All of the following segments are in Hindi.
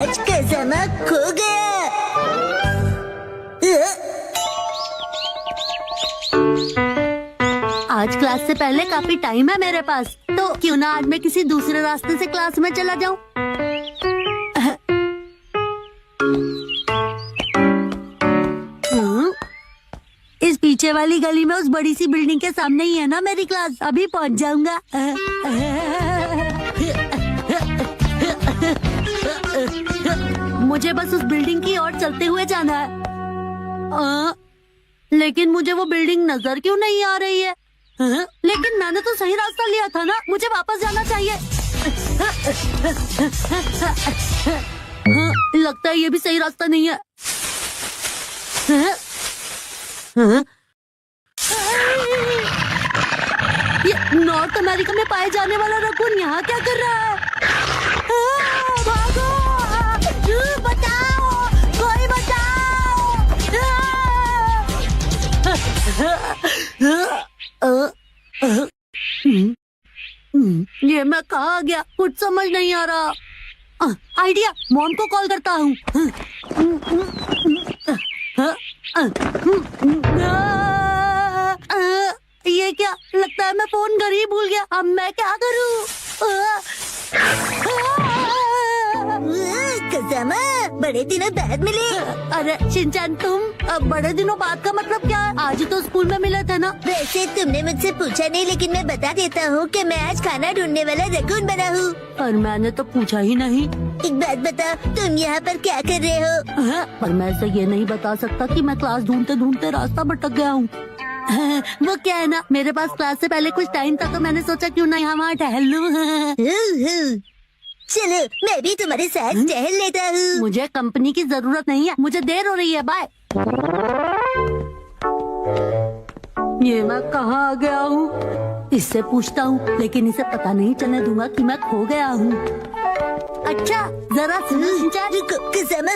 आज का समय खो गया। आज क्लास से पहले काफी टाइम है मेरे पास, तो क्यों ना आज मैं किसी दूसरे रास्ते से क्लास में चला जाऊं। इस पीछे वाली गली में उस बड़ी सी बिल्डिंग के सामने ही है ना मेरी क्लास, अभी पहुंच जाऊंगा। मुझे बस उस बिल्डिंग की ओर चलते हुए जाना है। लेकिन मुझे वो बिल्डिंग नजर क्यों नहीं आ रही है? लेकिन मैंने तो सही रास्ता लिया था ना, मुझे वापस जाना चाहिए। लगता है ये भी सही रास्ता नहीं है। ये नॉर्थ अमेरिका में पाए जाने वाला रकून यहाँ क्या कर रहा है? भागो! बचाओ! कोई बचाओ! ये मैं कहाँ गया, कुछ समझ नहीं आ रहा। आइडिया, मॉम को कॉल करता हूँ। ये क्या, लगता है मैं फोन घर ही भूल गया। अब मैं क्या करूँ? कज़ामा, बड़े दिनों बाद मिले। अरे शिनचैन, तुम? अब बड़े दिनों बाद का मतलब क्या है? आज ही तो स्कूल में मिले थे ना। वैसे तुमने मुझसे पूछा नहीं, लेकिन मैं बता देता हूँ कि मैं आज खाना ढूंढने वाला रकून बना हूँ। और मैंने तो पूछा ही नहीं। एक बात बता, तुम यहाँ पर क्या कर रहे हो? पर मैं ऐसे ये नहीं बता सकता कि मैं क्लास ढूंढते ढूंढते रास्ता भटक गया हूँ। वो क्या है ना, मेरे पास क्लास से पहले कुछ टाइम था, तो मैंने सोचा क्यों ना यहाँ वहाँ टहल लूं। चलो, मैं भी तुम्हारे साथ टहल लेता हूँ। मुझे कंपनी की जरूरत नहीं है, मुझे देर हो रही है। बाय। ये मैं कहाँ आ गया हूँ? इससे पूछता हूँ, लेकिन इसे पता नहीं चलने दूंगा कि मैं खो गया हूँ। अच्छा, जरा सुनो शिनचैन। रुको कज़ामा,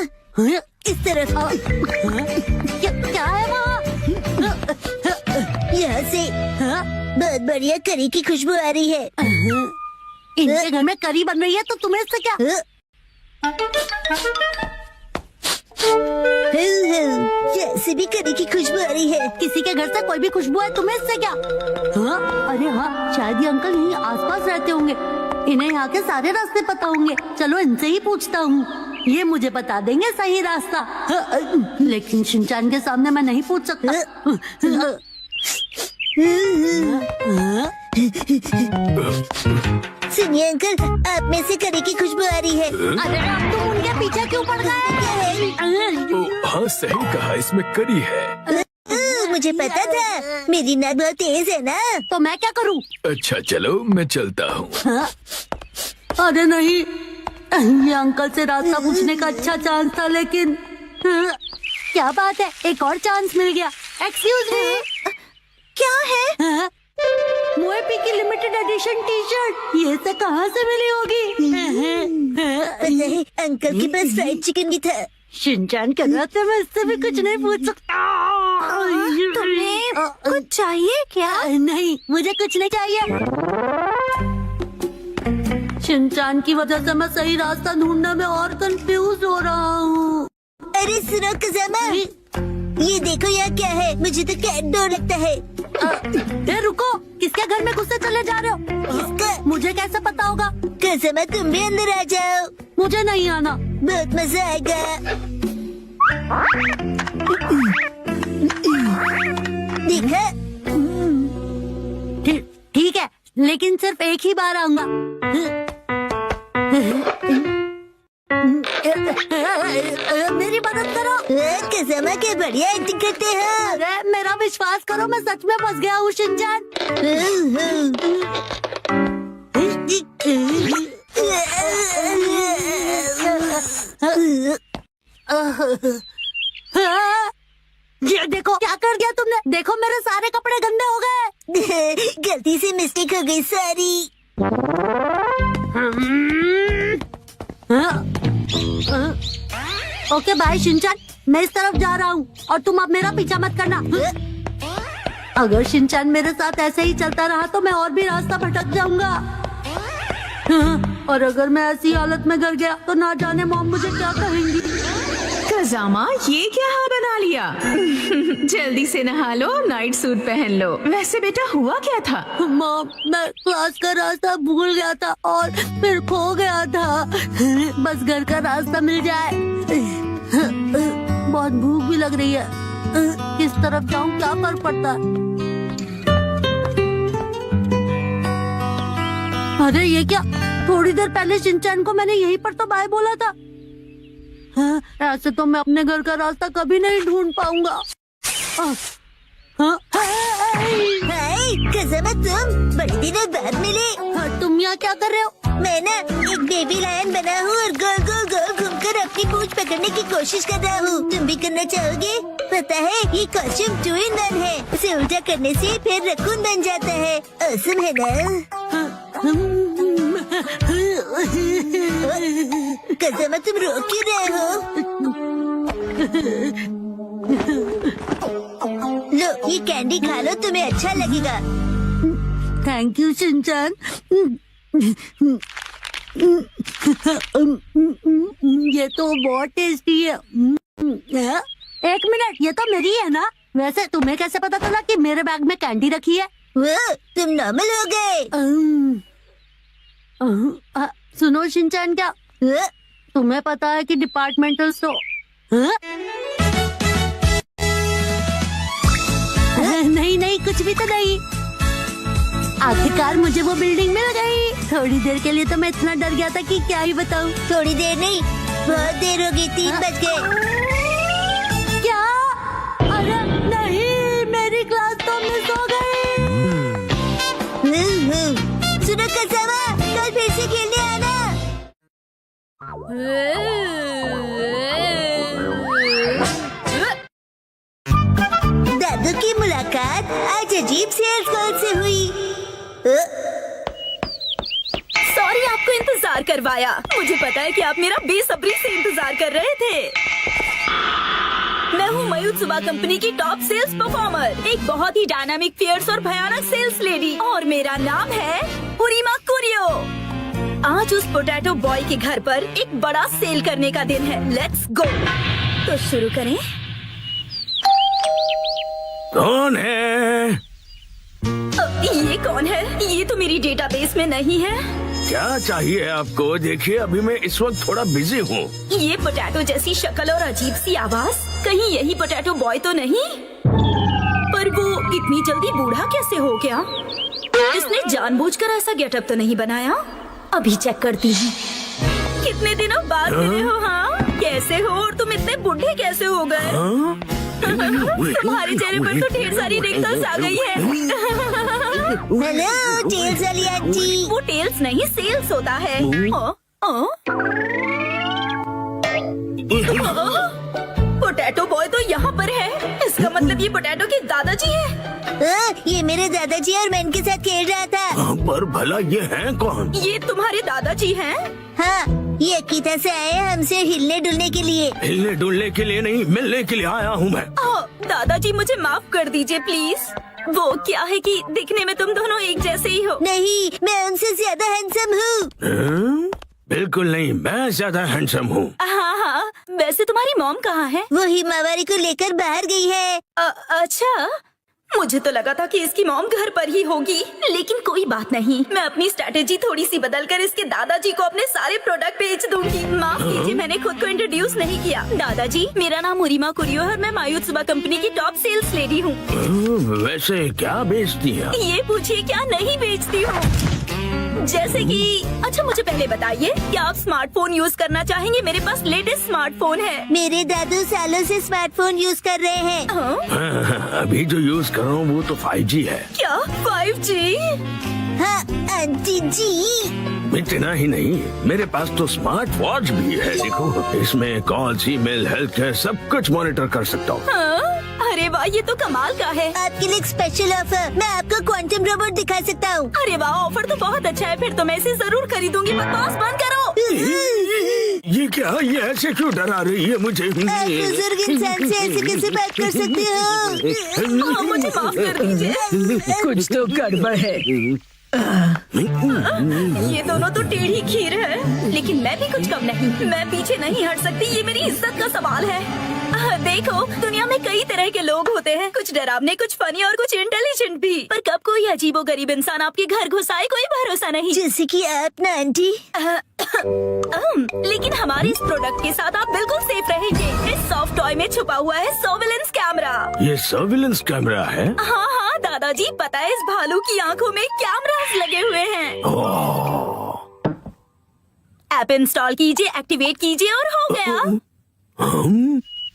इस तरफ आओ। क्या है वहाँ? यहाँ से बहुत बढ़िया करी की खुशबू आ रही है। इनके घर में करी बन रही है, तो तुम्हें इससे क्या? जैसे भी करी की खुशबू आ रही है। किसी के घर से कोई भी खुशबू है, तुम्हें इससे क्या? अरे हाँ, शायद ये अंकल यहीं आसपास रहते होंगे। इन्हें यहाँ के सारे रास्ते पता होंगे। चलो इनसे ही पूछता हूँ, ये मुझे बता देंगे सही रास्ता। लेकिन शिनचैन के सामने मैं नहीं पूछ सकता। सुनिए अंकल, आप में से करी की खुशबू आ रही है। अरे अब तुम उनके पीछे क्यों पड़ गए? हाँ सही कहा, इसमें करी है। मुझे पता था, मेरी नाक बहुत तेज है ना। तो मैं क्या करूँ? अच्छा चलो, मैं चलता हूँ। अरे नहीं, ये अंकल से रास्ता पूछने का अच्छा चांस था, लेकिन क्या बात है, एक और चांस मिल गया। एक्सक्यूज मी, क्या है? मोएपी की लिमिटेड एडिशन टी शर्ट, ये से कहाँ से मिली होगी? नहीं, अंकल के पास फ्राइड चिकन भी था। शिनचैन कह रहा था मैं इससे भी कुछ नहीं पूछ सकता। तुम्हें कुछ चाहिए क्या? नहीं, मुझे कुछ नहीं चाहिए। शिनचैन की वजह से मैं सही रास्ता ढूंढने में और कंफ्यूज हो रहा हूँ। अरे सुनो कज़ामा, ये देखो यहाँ क्या है। मुझे तो कैट डर लगता है। रुको, किसके घर में घुसते चले जा रहे हो? किसका? मुझे कैसे पता होगा? कज़ामा, तुम भी अंदर आ जाओ, मुझे नहीं आना। बहुत मजा आएगा। देखा? ठीक है, लेकिन सिर्फ एक ही बार आऊंगा। मेरी मदद करो। कज़ामा, क्या बढ़िया एक्टिंग करते हो। अरे मेरा विश्वास करो, मैं सच में फंस गया हूँ शिनचैन। ये देखो क्या कर दिया तुमने। देखो मेरे सारे कपड़े गंदे हो गए। गलती से मिस्टेक हो गई, सॉरी। ओके बाय शिनचैन, मैं इस तरफ जा रहा हूँ और तुम अब मेरा पीछा मत करना। अगर शिनचैन मेरे साथ ऐसे ही चलता रहा तो मैं और भी रास्ता भटक जाऊंगा। और अगर मैं ऐसी हालत में घर गया तो ना जाने मॉम मुझे क्या कहेंगी। खजामा, ये क्या हाल बना लिया? जल्दी से नहा लो, नाइट सूट पहन लो। वैसे बेटा हुआ क्या था? मॉम, मैं क्लास का रास्ता भूल गया था और फिर खो गया था। बस घर का रास्ता मिल जाए। बहुत भूख भी लग रही है। किस तरफ जाऊं, क्या फर्क पड़ता है? अरे ये क्या, थोड़ी देर पहले शिनचैन को मैंने यहीं पर तो बाय बोला था। हाँ, ऐसे तो मैं अपने घर का रास्ता कभी नहीं ढूंढ पाऊंगा। हाय कज़ामा, तुम बड़े दिनों बाद मिले। तुम यहाँ क्या कर रहे हो? मैं ना एक बेबी लायन बना हूँ और गोल गोल गोल घूमकर अपनी पूंछ पकड़ने की कोशिश कर रहा हूँ। तुम भी करना चाहोगे? पता है ये कॉस्ट्यूम 2 in 1 है। उसे उल्टा करने से फिर रकून बन जाता है। औसम है ना? कज़ामा, तुम रो क्यों रहे हो? लो ये कैंडी खा लो, तुम्हें अच्छा लगेगा। Thank you Shinchan. ये तो बहुत टेस्टी है। एक मिनट, ये तो मेरी है ना? वैसे तुम्हें कैसे पता चला कि मेरे बैग में कैंडी रखी है? वो तुम नॉर्मल हो गए। सुनो शिनचैन, क्या तुम्हें पता है कि डिपार्टमेंटल स्टोर? नहीं नहीं, कुछ भी तो नहीं। आखिरकार मुझे वो बिल्डिंग मिल गई। थोड़ी देर के लिए तो मैं इतना डर गया था कि क्या ही बताऊं। थोड़ी देर नहीं, बहुत देर हो गई, 3 बज गए। क्या? अरे नहीं, मेरी क्लास तो मिस हो गई। सुनो कज़ामा, कल फिर से खेलने आना। दादू की मुलाकात आज अजीब सेल्स गर्ल से हुई। सॉरी आपको इंतजार करवाया। मुझे पता है कि आप मेरा बेसब्री से इंतजार कर रहे थे। मैं हूँ मायुत्सुबा कंपनी की टॉप सेल्स परफॉर्मर, एक बहुत ही डायनामिक, फियर्स और भयानक सेल्स लेडी, और मेरा नाम है उरीमा कुरियो। आज उस पोटैटो बॉय के घर पर एक बड़ा सेल करने का दिन है। Let's go. तो शुरू करें। कौन है? ये कौन है? ये तो मेरी डेटाबेस में नहीं है। क्या चाहिए आपको? देखिए अभी मैं इस वक्त थोड़ा बिजी हूँ। ये पोटैटो जैसी शक्ल और अजीब सी आवाज, कहीं यही पोटैटो बॉय तो नहीं? पर वो इतनी जल्दी बूढ़ा कैसे हो गया? इसने जानबूझकर ऐसा गेटअप तो नहीं बनाया? अभी चेक करती हूँ। कितने दिनों बाद मिले हो? हाँ, कैसे हो? और तुम इतने बूढ़े कैसे हो गए? तुम्हारे चेहरे पर तो ढेर सारी रिंकल्स आ गई है। हेलो टेल्स वाली आंटी। वो टेल्स नहीं, सेल्स होता है। पोटैटो बॉय तो यहाँ पर है। इसका मतलब ये पोटैटो के दादाजी हैं। ये मेरे दादाजी और मैं इनके साथ खेल रहा था। पर भला ये हैं कौन? ये तुम्हारे दादाजी हैं? हाँ, ये अकीता से आए हैं हमसे हिलने डुलने के लिए। हिलने डुलने के लिए नहीं, मिलने के लिए आया हूँ मैं। दादाजी मुझे माफ कर दीजिए प्लीज। वो क्या है कि दिखने में तुम दोनों एक जैसे ही हो। नहीं, मैं उनसे ज्यादा हैंडसम हूँ। बिल्कुल नहीं, मैं ज्यादा हैंडसम हूँ। हाँ हाँ, वैसे तुम्हारी मॉम कहाँ है? वो हिमावारी को लेकर बाहर गई है। अच्छा, मुझे तो लगा था कि इसकी मॉम घर पर ही होगी, लेकिन कोई बात नहीं। मैं अपनी स्ट्रैटेजी थोड़ी सी बदलकर इसके दादाजी को अपने सारे प्रोडक्ट बेच दूंगी। माफ कीजिए, मैंने खुद को इंट्रोड्यूस नहीं किया। दादाजी, मेरा नाम उरीमा कुरियो है और मैं मायुत्सुबा कंपनी की टॉप सेल्स लेडी हूँ। वैसे क्या बेचती है? ये पूछिए, क्या नहीं बेचती हूँ? जैसे कि, अच्छा मुझे पहले बताइए, क्या आप स्मार्टफोन यूज करना चाहेंगे? मेरे पास लेटेस्ट स्मार्टफोन है। मेरे दादू सालों से स्मार्टफोन यूज कर रहे हैं। अभी जो यूज कर रहा हूँ वो तो 5G है। क्या 5G? हाँ आंटी जी। इतना ही नहीं, मेरे पास तो स्मार्ट वॉच भी है। देखो, इसमें कॉल्स, ईमेल, हेल्थ केयर सब कुछ मॉनिटर कर सकता हूँ। अरे वाह, ये तो कमाल का है। आपके लिए एक स्पेशल ऑफर, मैं आपको क्वांटम रोबोट दिखा सकता हूँ। अरे वाह, ऑफर तो बहुत अच्छा है। फिर तो मैं इसे जरूर खरीदूंगी। बकवास बंद करो। ये क्या? ये ऐसे क्यों डरा रही है मुझे? आप बुजुर्ग इंसान से ऐसे कैसे बात कर सकते हो? मुझे माफ कर दीजिए। कुछ तो गड़बड़ है। ये दोनों तो टेढ़ी खीर है, लेकिन मैं भी कुछ कम नहीं। मैं पीछे नहीं हट सकती, ये मेरी इज्जत का सवाल है। देखो, दुनिया में कई तरह के लोग होते हैं, कुछ डरावने, कुछ फनी और कुछ इंटेलिजेंट भी। पर कब कोई अजीबोगरीब इंसान आपके घर घुस आए, कोई भरोसा नहीं। जैसे कि आप ना आंटी। लेकिन हमारे इस प्रोडक्ट के साथ आप बिल्कुल सेफ रहेंगे। इस सॉफ्ट टॉय में छुपा हुआ है सर्विलेंस कैमरा। ये सर्विलेंस कैमरा है? हाँ हाँ दादाजी, पता है इस भालू की आंखों में कैमरास लगे हुए हैं। ऐप इंस्टॉल कीजिए, एक्टिवेट कीजिए और हो गया।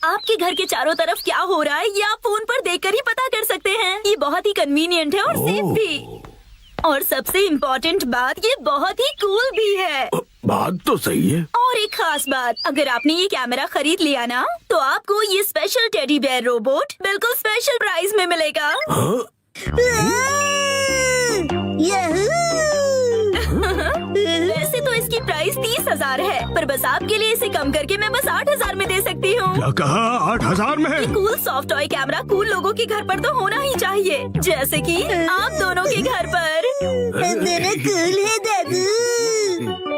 आपके घर के चारों तरफ क्या हो रहा है, ये आप फोन पर देखकर ही पता कर सकते हैं। ये बहुत ही कन्वीनियंट है और सेफ भी। और सबसे इम्पोर्टेंट बात, ये बहुत ही कूल भी है। बात तो सही है। और एक खास बात, अगर आपने ये कैमरा खरीद लिया ना, तो आपको ये स्पेशल टेडी बेयर रोबोट बिल्कुल स्पेशल प्राइस में मिलेगा। हाँ? वैसे तो इसकी प्राइस 30,000 है, पर बस आपके लिए इसे कम करके मैं बस 8,000 में दे सकती हूँ। क्या कहा? 8,000 में? Cool soft toy camera cool लोगों के घर पर तो होना ही चाहिए, जैसे कि आप दोनों के घर पर। दोनों कूल है दादू।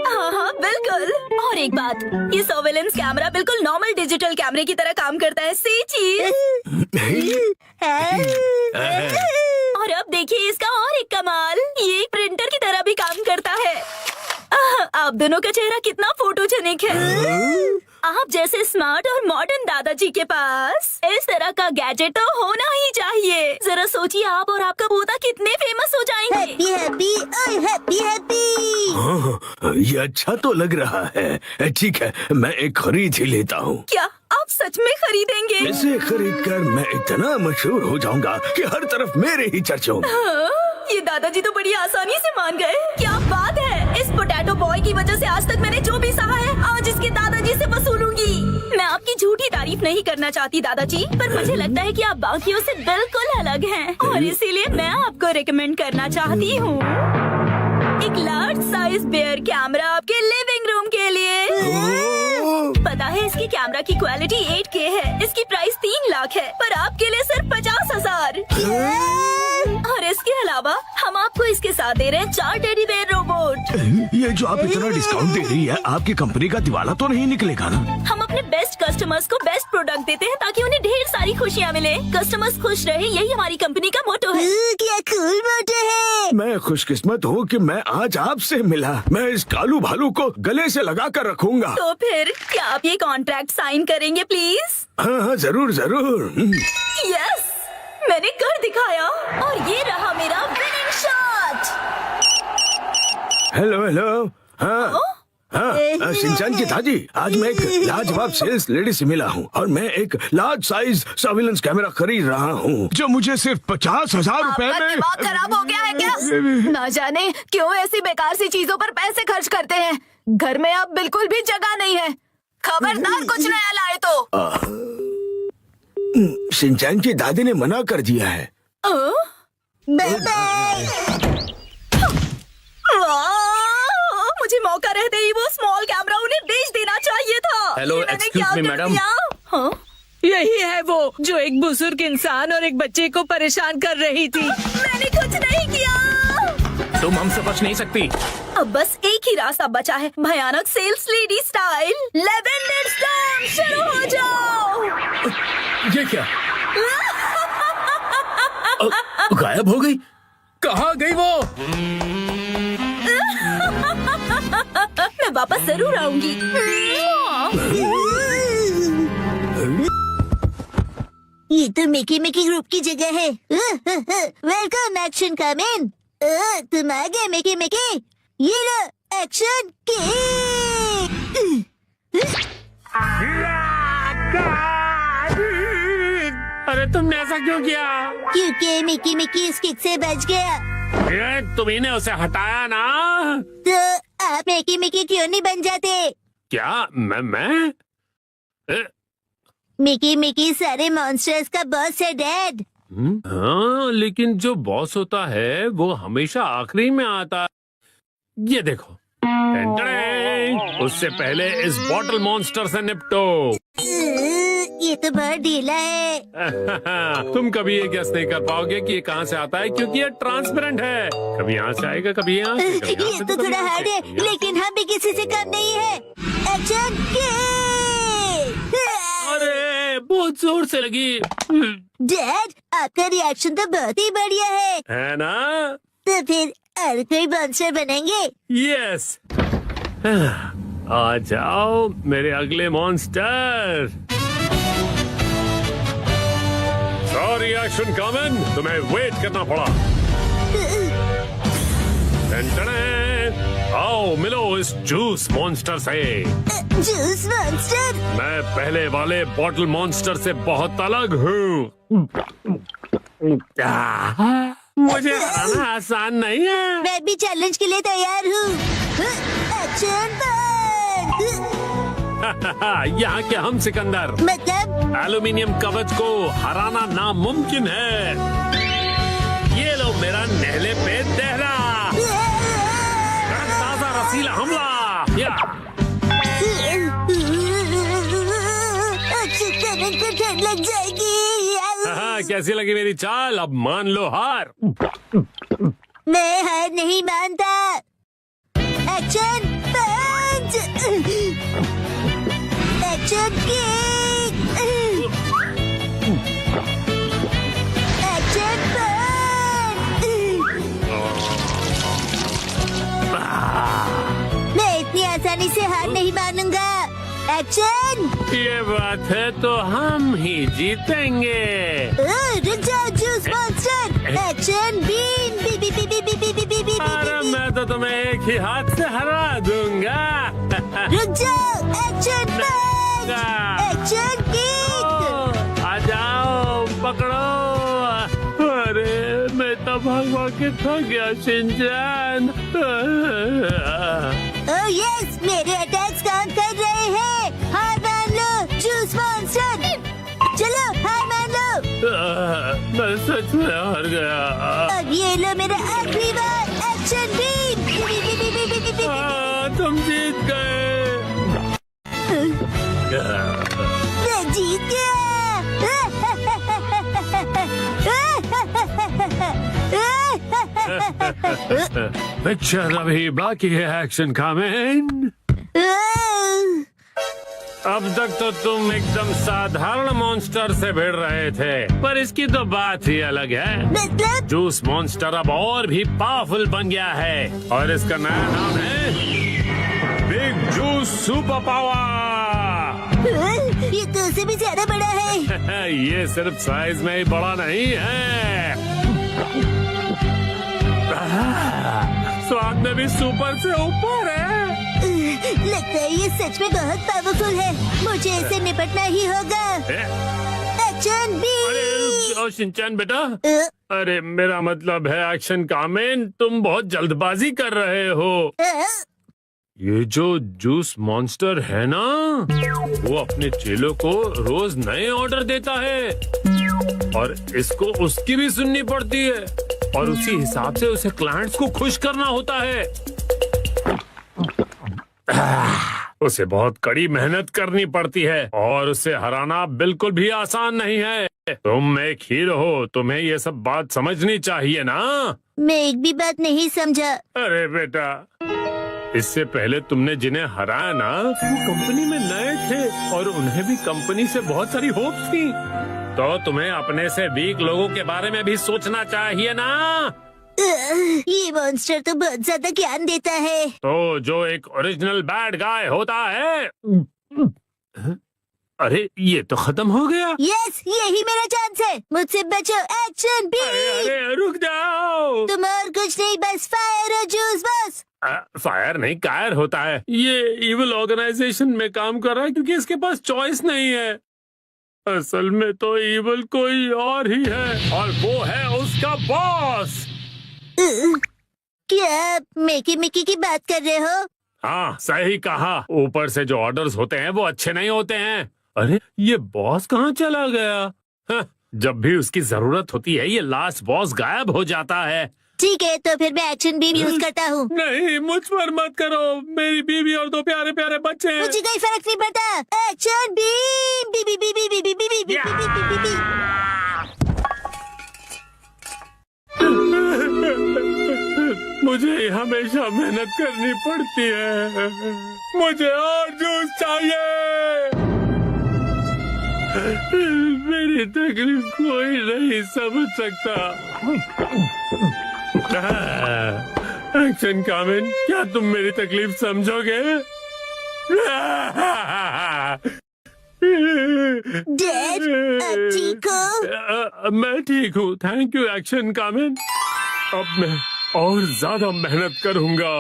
हाँ हाँ बिल्कुल। और एक बात, ये सर्वेलेंस कैमरा बिल्कुल नॉर्मल डिजिटल कैमरे की तरह काम करता है। सी चीज। और अब देखिए इसका और एक कमाल, ये एक प्रिंटर की तरह भी काम करता है। आप दोनों का चेहरा कितना फोटोजेनिक है। आप जैसे स्मार्ट और मॉडर्न दादाजी के पास इस तरह का गैजेट तो होना ही चाहिए। जरा सोचिए, आप और आपका पोता कितने फेमस हो जाएंगे। हैप्पी हैप्पी और हैप्पी हैप्पी। हाँ, ये अच्छा तो लग रहा है। ठीक है, मैं एक खरीद ही लेता हूँ। क्या आप सच में खरीदेंगे? इसे खरीद कर मैं इतना मशहूर हो जाऊंगा कि हर तरफ मेरे ही चर्चे होंगे। हाँ, ये दादाजी तो बड़ी आसानी से मान गए। क्या बात है। इस पोटैटो बॉय की वजह से आज तक मैंने जो भी सहा है, आज इसके दादाजी से वसूलूंगी। मैं आपकी झूठी तारीफ नहीं करना चाहती दादाजी, पर मुझे लगता है कि आप बाकियों से बिल्कुल अलग हैं, और इसीलिए मैं आपको रिकमेंड करना चाहती हूँ एक लार्ज साइज बेयर कैमरा आपके लिविंग रूम के लिए। पता है इसकी कैमरा की क्वालिटी 8K है। इसकी प्राइस 3 लाख है, पर आपके लिए सिर्फ 50,000। और इसके अलावा हम आपको इसके साथ दे रहे हैं 4 टेडी बेयर रोबोट। ये जो आप इतना डिस्काउंट दे रही है, आपकी कंपनी का दिवाला तो नहीं निकलेगा ना? हम अपने बेस्ट कस्टमर्स को बेस्ट प्रोडक्ट देते हैं ताकि उन्हें ढेर सारी खुशियाँ मिले। कस्टमर्स खुश रहे, यही हमारी कंपनी का मोटो है। क्या कूल मोटो है। मैं खुशकिस्मत हूँ कि मैं आज आपसे मिला। मैं इस कालू भालू को गले से लगा कर रखूंगा। तो फिर क्या आप ये कॉन्ट्रैक्ट साइन करेंगे प्लीज? हाँ हाँ, जरूर जरूर। यस, मैंने कर दिखाया और ये रहा मेरा विनिंग शॉट। Hello hello. हाँ हाँ, शिनचान की दादी, आज मैं एक लाजवाब सेल्स लेडी से मिला हूँ और मैं एक लार्ज साइज सर्विलेंस कैमरा खरीद रहा हूँ, जो मुझे सिर्फ 50,000 रुपए आपका में। दिमाग खराब हो गया है क्या? ना जाने क्यों ऐसी बेकार सी चीजों पर पैसे खर्च करते हैं। घर में अब बिल्कुल भी जगह नहीं है। खबरदार कुछ नया लाए तो। शिनचान की दादी ने मना कर दिया है। Bye bye. मुझे मौका रहते ही वो स्मॉल कैमरा उन्हें बेच देना चाहिए था। हेलो, ये मैंने एक्सक्यूज क्या मी, कर मैडम। दिया? हाँ? यही है वो जो एक बुजुर्ग इंसान और एक बच्चे को परेशान कर रही थी। मैंने कुछ नहीं किया। तुम हमसे बच नहीं सकती। अब बस एक ही रास्ता बचा है, भयानक sales lady style. Lavender storm शुरू हो जाओ। ये क्या? गायब हो गई? कहाँ गई वो? मैं वापस जरूर आऊंगी। ये तो मिकी मिकी ग्रुप की जगह है। वेलकम एक्शन कम इन। तुम आ गए मिकी मिकी। ये लो एक्शन के। अरे तुमने ऐसा क्यों किया? क्योंकि मिकी मिकी इस किक से बच गया। ये तुम्ही ने उसे हटाया ना? तो आप मिकी मिकी क्यों नहीं बन जाते? क्या मैं? मिकी मिकी सारे मॉन्स्टर्स का बॉस है डैड। हाँ, लेकिन जो बॉस होता है वो हमेशा आखिरी में आता। ये देखो, टेंटड़े, उससे पहले इस बॉटल मॉन्स्टर से निपटो। ये तो बहुत ढीला है। तुम कभी ये गेस नहीं कर पाओगे कि ये कहाँ से आता है, क्योंकि ये ट्रांसपेरेंट है। कभी यहाँ से आएगा, कभी यहाँ से, कभी यहाँ ये से, तो कभी थोड़ा यहाँ हार्ड से, है, कभी यहाँ से। लेकिन हम भी किसी से कम नहीं है। एक्शन अरे बहुत जोर से लगी, डैड, आपका रिएक्शन तो बहुत ही बढ़िया है ना? तो फिर और कोई मॉन्स्टर बनेंगे? यस, आ जाओ मेरे अगले मॉन्स्टर। सॉरी एक्शन कॉमन, तुम्हें वेट करना पड़ा। टन-टन-टन। आओ मिलो इस जूस मॉन्स्टर से। Juice monster? मैं पहले वाले बॉटल मॉन्स्टर से बहुत अलग हूँ। मुझे हराना आसान नहीं है। मैं भी चैलेंज के लिए तैयार हूँ। एक्शन यहाँ के हम सिकंदर मतलब एल्यूमिनियम कवच को हराना नामुमकिन है। ये लो मेरा नहले पे दहरा, ताजा रसीला हमला। या एक्शन को ठंड लग जाएगी। कैसी लगी मेरी चाल? अब मान लो हार। मैं हार नहीं मानता। एक्शन पंच, एक्शन किक, एक्शन पंच। मैं इतनी आसानी से हार नहीं मानूंगा। एक्शन। ये बात है तो हम ही जीतेंगे। रुक जाओ juice monster. Action beam, B B B B B B B B बी। अरे मैं तो तुम्हें एक ही हाथ से हरा दूंगा। रुक जाओ। एक्शन पंच, एक्शन किक। आ जाओ पकड़ो। अरे मैं तो भाग के थक गया शिनचैन। ओह यस, मेरे अटैक्स काम कर रहे हैं। हार मान लो जूस मॉन्स्टर। चलो हार मान लो। मैं सच में हार गया। अब ये लो मेरा आखिरी बार। Action beam, B B B B B B B. तुम जीत गए। मैं जीत गया। पिक्चर अभी बाकी है एक्शन कमेंट। अब तक तो तुम एकदम साधारण मॉन्स्टर से भिड़ रहे थे, पर इसकी तो बात ही अलग है। मतलब जूस मॉन्स्टर अब और भी पावरफुल बन गया है और इसका नया नाम है बिग जूस सुपर पावर। ये तो उससे भी ज्यादा बड़ा है। ये सिर्फ साइज में ही बड़ा नहीं है, स्वाद में भी सुपर से ऊपर है। लगता है ये सच में बहुत पावरफुल है। मुझे इसे निपटना ही होगा। एक्शन बी। अरे शिनचैन बेटा, अरे मेरा मतलब है एक्शन कामेन, तुम बहुत जल्दबाजी कर रहे हो। ये जो जूस मॉन्स्टर है ना, वो अपने चेलों को रोज नए ऑर्डर देता है और इसको उसकी भी सुननी पड़ती है और उसी हिसाब से उसे क्लाइंट्स को खुश करना होता है। उसे बहुत कड़ी मेहनत करनी पड़ती है और उसे हराना बिल्कुल भी आसान नहीं है। तुम एक हीरो हो, तुम्हें ये सब बात समझनी चाहिए ना। मैं एक भी बात नहीं समझा। अरे बेटा, इससे पहले तुमने जिन्हें हराया ना, वो कंपनी में नए थे और उन्हें भी कंपनी से बहुत सारी होप थी। तो तुम्हें अपने से वीक लोगों के बारे में भी सोचना चाहिए ना। ये मॉन्स्टर तो बहुत ज्यादा ज्ञान देता है। तो जो एक ओरिजिनल बैड गाय होता है। अरे ये तो खत्म हो गया। यस, यही मेरा चांस है। मुझसे बचो। एक्शन बी। अरे रुक जाओ। तुम और कुछ नहीं, बस फायर और जूस बस। फायर नहीं, कायर होता है। ये इविल ऑर्गेनाइजेशन में काम कर रहा है क्योंकि इसके पास चॉइस नहीं है। असल में तो इविल कोई और ही है और वो है उसका बॉस। क्या आप मिकी मिकी की बात कर रहे हो? हाँ सही कहा। ऊपर से जो ऑर्डर्स होते हैं वो अच्छे नहीं होते हैं। अरे ये बॉस कहाँ चला गया? हाँ, जब भी उसकी जरूरत होती है ये लास्ट बॉस गायब हो जाता है। ठीक है, तो फिर मैं एक्शन बीम यूज करता हूँ। नहीं, मुझ पर मत करो। मेरी बीवी और दो प्यारे प्यारे बच्चे हैं। मुझे कोई फर्क नहीं पड़ता। Action beam. B B B B B B B B B B बी। मुझे हमेशा मेहनत करनी पड़ती है। मुझे और जूस चाहिए। मेरी तकलीफ कोई नहीं समझ सकता। एक्शन कामिन, क्या तुम मेरी तकलीफ समझोगे? डैड, आप ठीक हो? मैं ठीक हूँ, थैंक यू एक्शन कामिन। अब मैं और ज्यादा मेहनत करूँगा।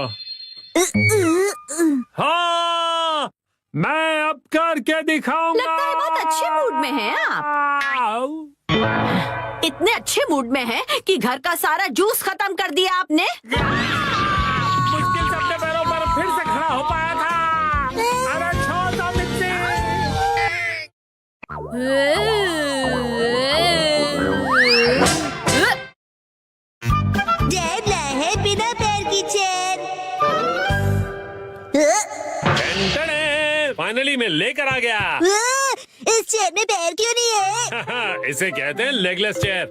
हाँ, मैं अब करके दिखाऊंगा। लगता है बहुत अच्छे मूड में हैं आप। इतने अच्छे मूड में हैं कि घर का सारा जूस खत्म कर दिया आपने। मुश्किल से अपने पैरों पर फिर से खड़ा हो पाया था। अरे छोड़ दो मिट्टी। डैड लाए है बिना पैर की चेयर। फाइनली मैं लेकर आ गया। इस चेयर में पैर क्यों नहीं है? इसे कहते हैं लेगलेस चेयर।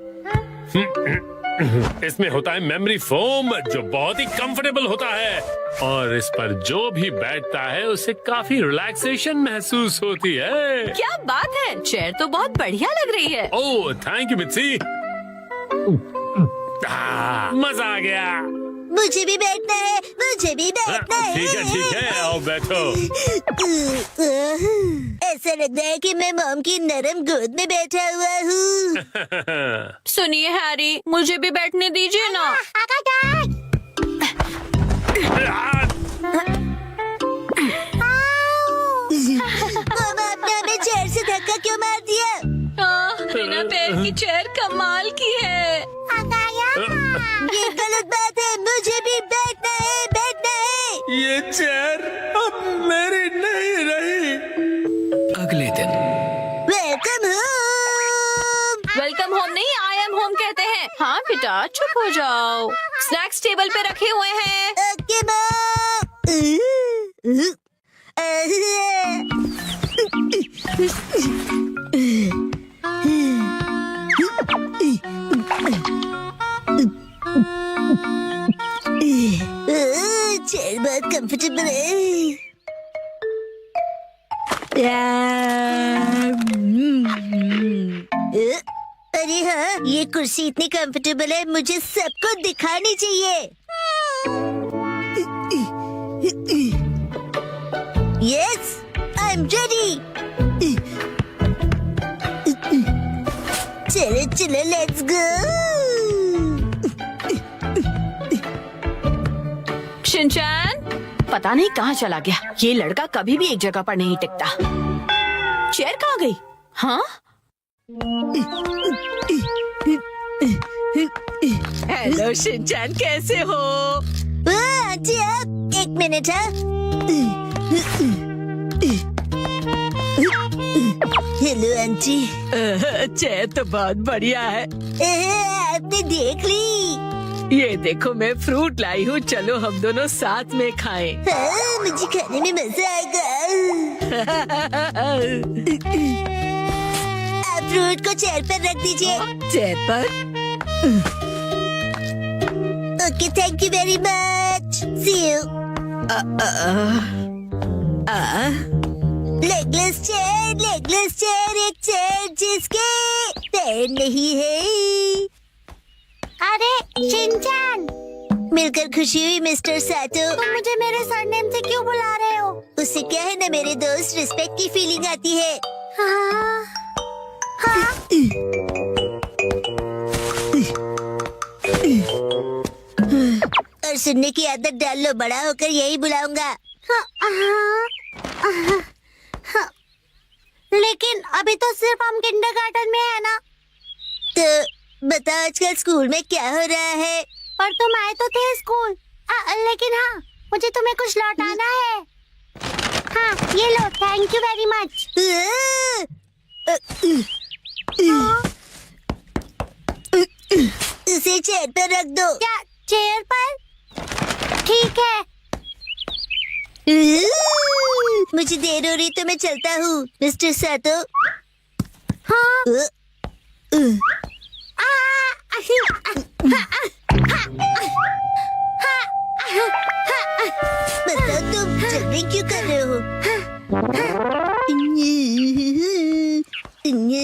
इसमें होता है मेमोरी फोम, जो बहुत ही कंफर्टेबल होता है, और इस पर जो भी बैठता है उसे काफी रिलैक्सेशन महसूस होती है। क्या बात है, चेयर तो बहुत बढ़िया लग रही है। Oh thank you Mitsi. मजा आ गया। मुझे भी बैठना है, मुझे भी बैठना है। ठीक है, आओ बैठो। ऐसा लग रहा है कि मैं मॉम की नरम गोद में बैठा हुआ हूँ। सुनिए हैरी, मुझे भी बैठने दीजिए ना। मॉम, आपने हमें चेयर से धक्का क्यों मार दिया? बिना पैर की चेयर कमाल की है। ये गलत बात है, मुझे भी बैठना है, बैठना है। ये चेयर अब मेरी नहीं रही। अगले दिन वेलकम होम। वेलकम होम नहीं, आई एम होम कहते हैं। हाँ बेटा, चुप हो जाओ। स्नैक्स टेबल पे रखे हुए हैं। Okay mom. चेयर बहुत कंफर्टेबल है। अरे हाँ, ये कुर्सी इतनी कंफर्टेबल है, मुझे सबको दिखानी चाहिए। Yes, I am ready. चलो चलो, लेट्स गो। शिनचैन, पता नहीं कहाँ चला गया। ये लड़का कभी भी एक जगह पर नहीं टिकता। चेयर कहाँ गई? हाँ? हेलो शिनचैन, कैसे हो? आंटी, आप एक मिनट। Hello aunty. चेयर तो बहुत बढ़िया है। आपने देख ली? ये देखो, मैं फ्रूट लाई हूँ, चलो हम दोनों साथ में खाएं। हाँ, मुझे खाने में मजा आएगा। आप फ्रूट को चेयर पर रख दीजिए। चेयर पर? Okay, thank you very much. See you. Legless chair, एक चेयर जिसके पैर नहीं है। अरे शिनचैन, मिलकर खुशी हुई मिस्टर साटो। तुम मुझे मेरे सरनेम से क्यों बुला रहे हो? उससे क्या है ना मेरे दोस्त, रिस्पेक्ट की फीलिंग आती है। हाँ, हाँ। और सुनने की आदत डाल लो, बड़ा होकर यही बुलाऊंगा। लेकिन अभी तो सिर्फ हम किंडरगार्टन में है ना। तो बताओ आजकल स्कूल में क्या हो रहा है? पर तुम आए तो थे स्कूल। लेकिन हाँ, मुझे तुम्हें कुछ लौटाना है। हाँ, ये लो, थैंक यू वेरी मच। उसे चेयर पर रख दो। क्या चेयर पर? ठीक है। मुझे देर हो रही तो मैं चलता हूँ मिस्टर सातो। हाँ। बताओ तुम जल्दी क्यों कर रहे हो? ये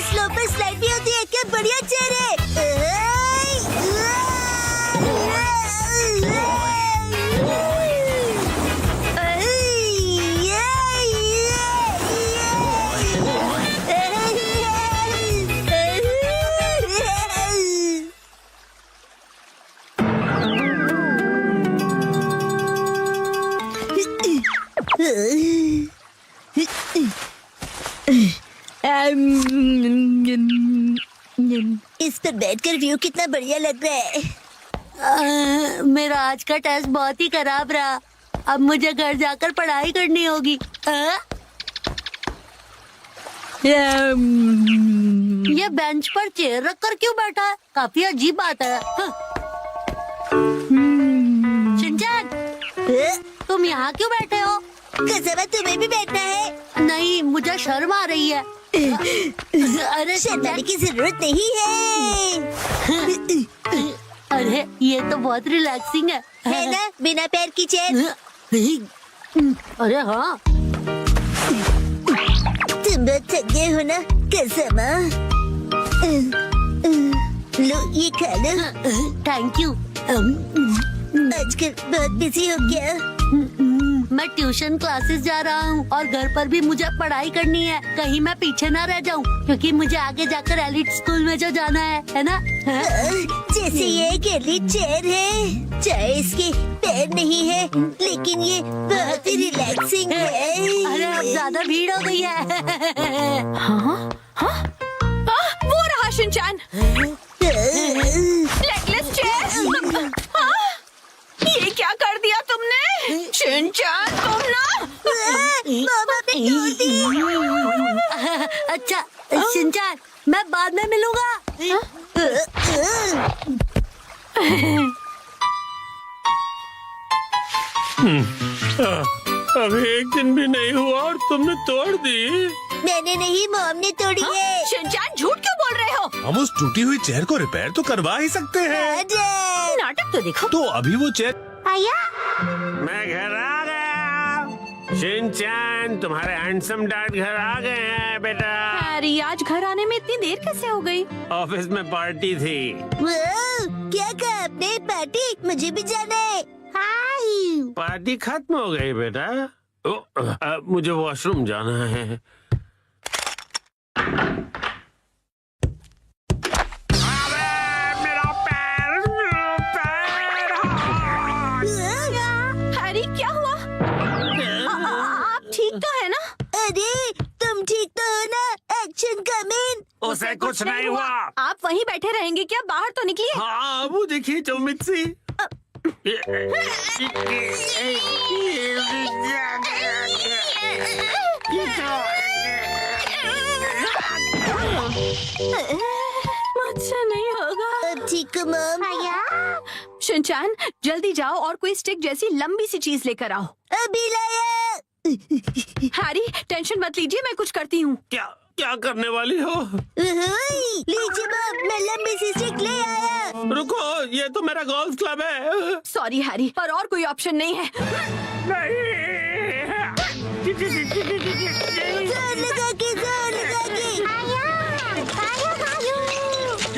स्लोपर स्लाइड भी होती है क्या? बढ़िया चेहरे। इस पर बैठकर व्यू कितना बढ़िया लग रहा है। मेरा आज का टेस्ट बहुत ही खराब रहा। अब मुझे घर जाकर पढ़ाई करनी होगी। ये बेंच पर चेयर रखकर क्यों बैठा है? काफी अजीब बात है। शिनचैन, तुम यहाँ क्यों बैठे हो? कसम तुम्हें भी बैठना है? नहीं, मुझे शर्म आ रही है। अरे शर्माने की जरूरत नहीं है। अरे ये तो बहुत रिलैक्सिंग है ना, बिना पैर की चेयर। अरे हाँ, तुम बहुत थक गए हो ना कसम। लो ये खा लो। Thank you. आजकल बहुत बिजी हो गया। मैं ट्यूशन क्लासेस जा रहा हूँ और घर पर भी मुझे पढ़ाई करनी है। कहीं मैं पीछे ना रह जाऊँ, क्योंकि मुझे आगे जाकर एलिट स्कूल में जो जाना है ना। जैसे ये एक एलिट चेयर है, चाहे इसके पैर नहीं है, लेकिन ये बहुत ही रिलैक्सिंग है। अरे अब ज्यादा भीड़ हो गई है। वो रहा शिनचैन, लेगलेस चेयर। ये क्या कर दिया तुमने शिनचैन? तुम ना मामा ने तोड़ दी। अच्छा शिनचैन, मैं बाद में मिलूंगा। अभी एक दिन भी नहीं हुआ और तुमने तोड़ दी। मैंने नहीं, मॉम ने तोड़ी है। शिनचैन झूठ क्यों बोल रहे हो? हम उस टूटी हुई चेयर को रिपेयर तो करवा ही सकते हैं। अरे, नाटक तो देखो। तो अभी वो चेयर मैं घर आ गया। शिनचैन, तुम्हारे हैंडसम डैड घर आ गए हैं बेटा। हैरी, आज घर आने में इतनी देर कैसे हो गई? ऑफिस में पार्टी थी। वाह, क्या कहा आपने? पार्टी? मुझे भी जाना है। हाय। पार्टी खत्म हो गई बेटा। मुझे वॉशरूम जाना है। हैरी, क्या हुआ? आप ठीक तो है ना? अरे तुम ठीक तो हो ना? Action coming. उसे कुछ नहीं हुआ। आप वहीं बैठे रहेंगे क्या? बाहर तो निकलिए। हाँ, वो देखिए चौमित्सी। मुझसे नहीं होगा। अब ठीक हो मॉम? शिनचैन, जल्दी जाओ और कोई स्टिक जैसी लंबी सी चीज लेकर आओ। अभी लाया। हैरी, टेंशन मत लीजिए, मैं कुछ करती हूँ। क्या क्या करने वाली हो? लीजिए मॉम, मैं लंबी सी स्टिक ले आया। रुको, ये तो मेरा गोल्फ क्लब है। सॉरी हैरी, पर और कोई ऑप्शन नहीं है। जोर लगा के, जोर लगा के।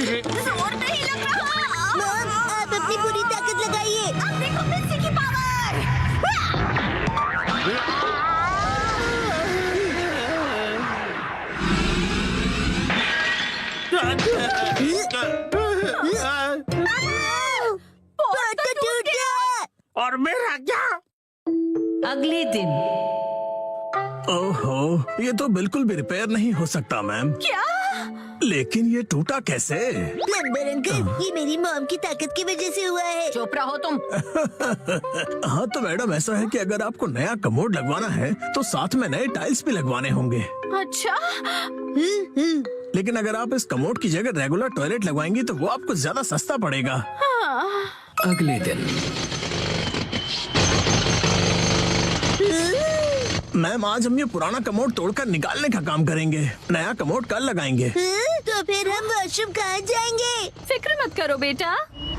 जोर नहीं लग रहा। मॉम, आप अपनी पूरी ताकत लगाइए। अब देखो मिस्सी की पावर। बहुत तो टूट गया। और मेरा क्या? अगले दिन ओहो, ये तो बिल्कुल भी रिपेयर नहीं हो सकता मैम। क्या? लेकिन ये टूटा कैसे? प्लम्बर अंकल, ये मेरी मॉम की ताकत की वजह से हुआ है। चुप रहो तुम। हाँ तो मैडम ऐसा है कि अगर आपको नया कमोड लगवाना है तो साथ में नए टाइल्स भी लगवाने होंगे। अच्छा, लेकिन अगर आप इस कमोड की जगह रेगुलर टॉयलेट लगवाएंगी तो वो आपको ज्यादा सस्ता पड़ेगा। अगले दिन मैम, आज हम ये पुराना कमोड तोड़कर निकालने का काम करेंगे। नया कमोड कल लगाएंगे। तो फिर हम वॉशरूम कहाँ जाएंगे? फिक्र मत करो बेटा,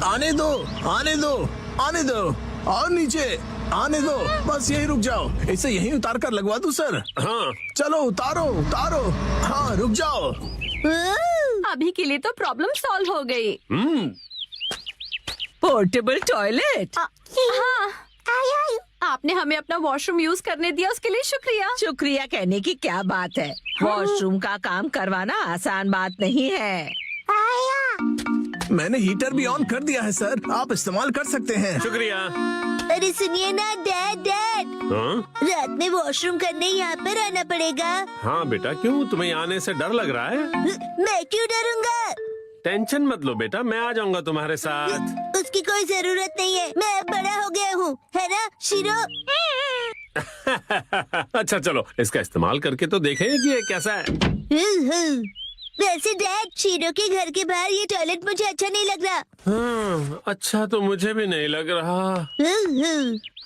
आने दो, आने दो, आने दो, और नीचे आने दो। बस यही रुक जाओ। इसे यहीं उतार कर लगवा दूं सर? हाँ चलो उतारो उतारो। हाँ रुक जाओ। अभी के लिए तो प्रॉब्लम सॉल्व हो गई। Portable toilet. हाँ, आपने हमें अपना वॉशरूम यूज करने दिया, उसके लिए शुक्रिया। शुक्रिया कहने की क्या बात है, वॉशरूम का काम करवाना आसान बात नहीं है। मैंने हीटर भी ऑन कर दिया है सर, आप इस्तेमाल कर सकते हैं। शुक्रिया। अरे सुनिए ना डैड, हाँ रात में वॉशरूम करने यहाँ पर आना पड़ेगा। हाँ बेटा, क्यों तुम्हें यहाँ आने से डर लग रहा है? मैं क्यों डरूंगा? टेंशन मत लो बेटा, मैं आ जाऊंगा तुम्हारे साथ। उसकी कोई जरूरत नहीं है, मैं अब बड़ा हो गया हूँ, है ना शिरो? अच्छा चलो, इसका इस्तेमाल करके तो देखें कि ये कैसा है। वैसे डैड, शिरो के घर के बाहर ये टॉयलेट मुझे अच्छा नहीं लग रहा। हाँ, अच्छा तो मुझे भी नहीं लग रहा।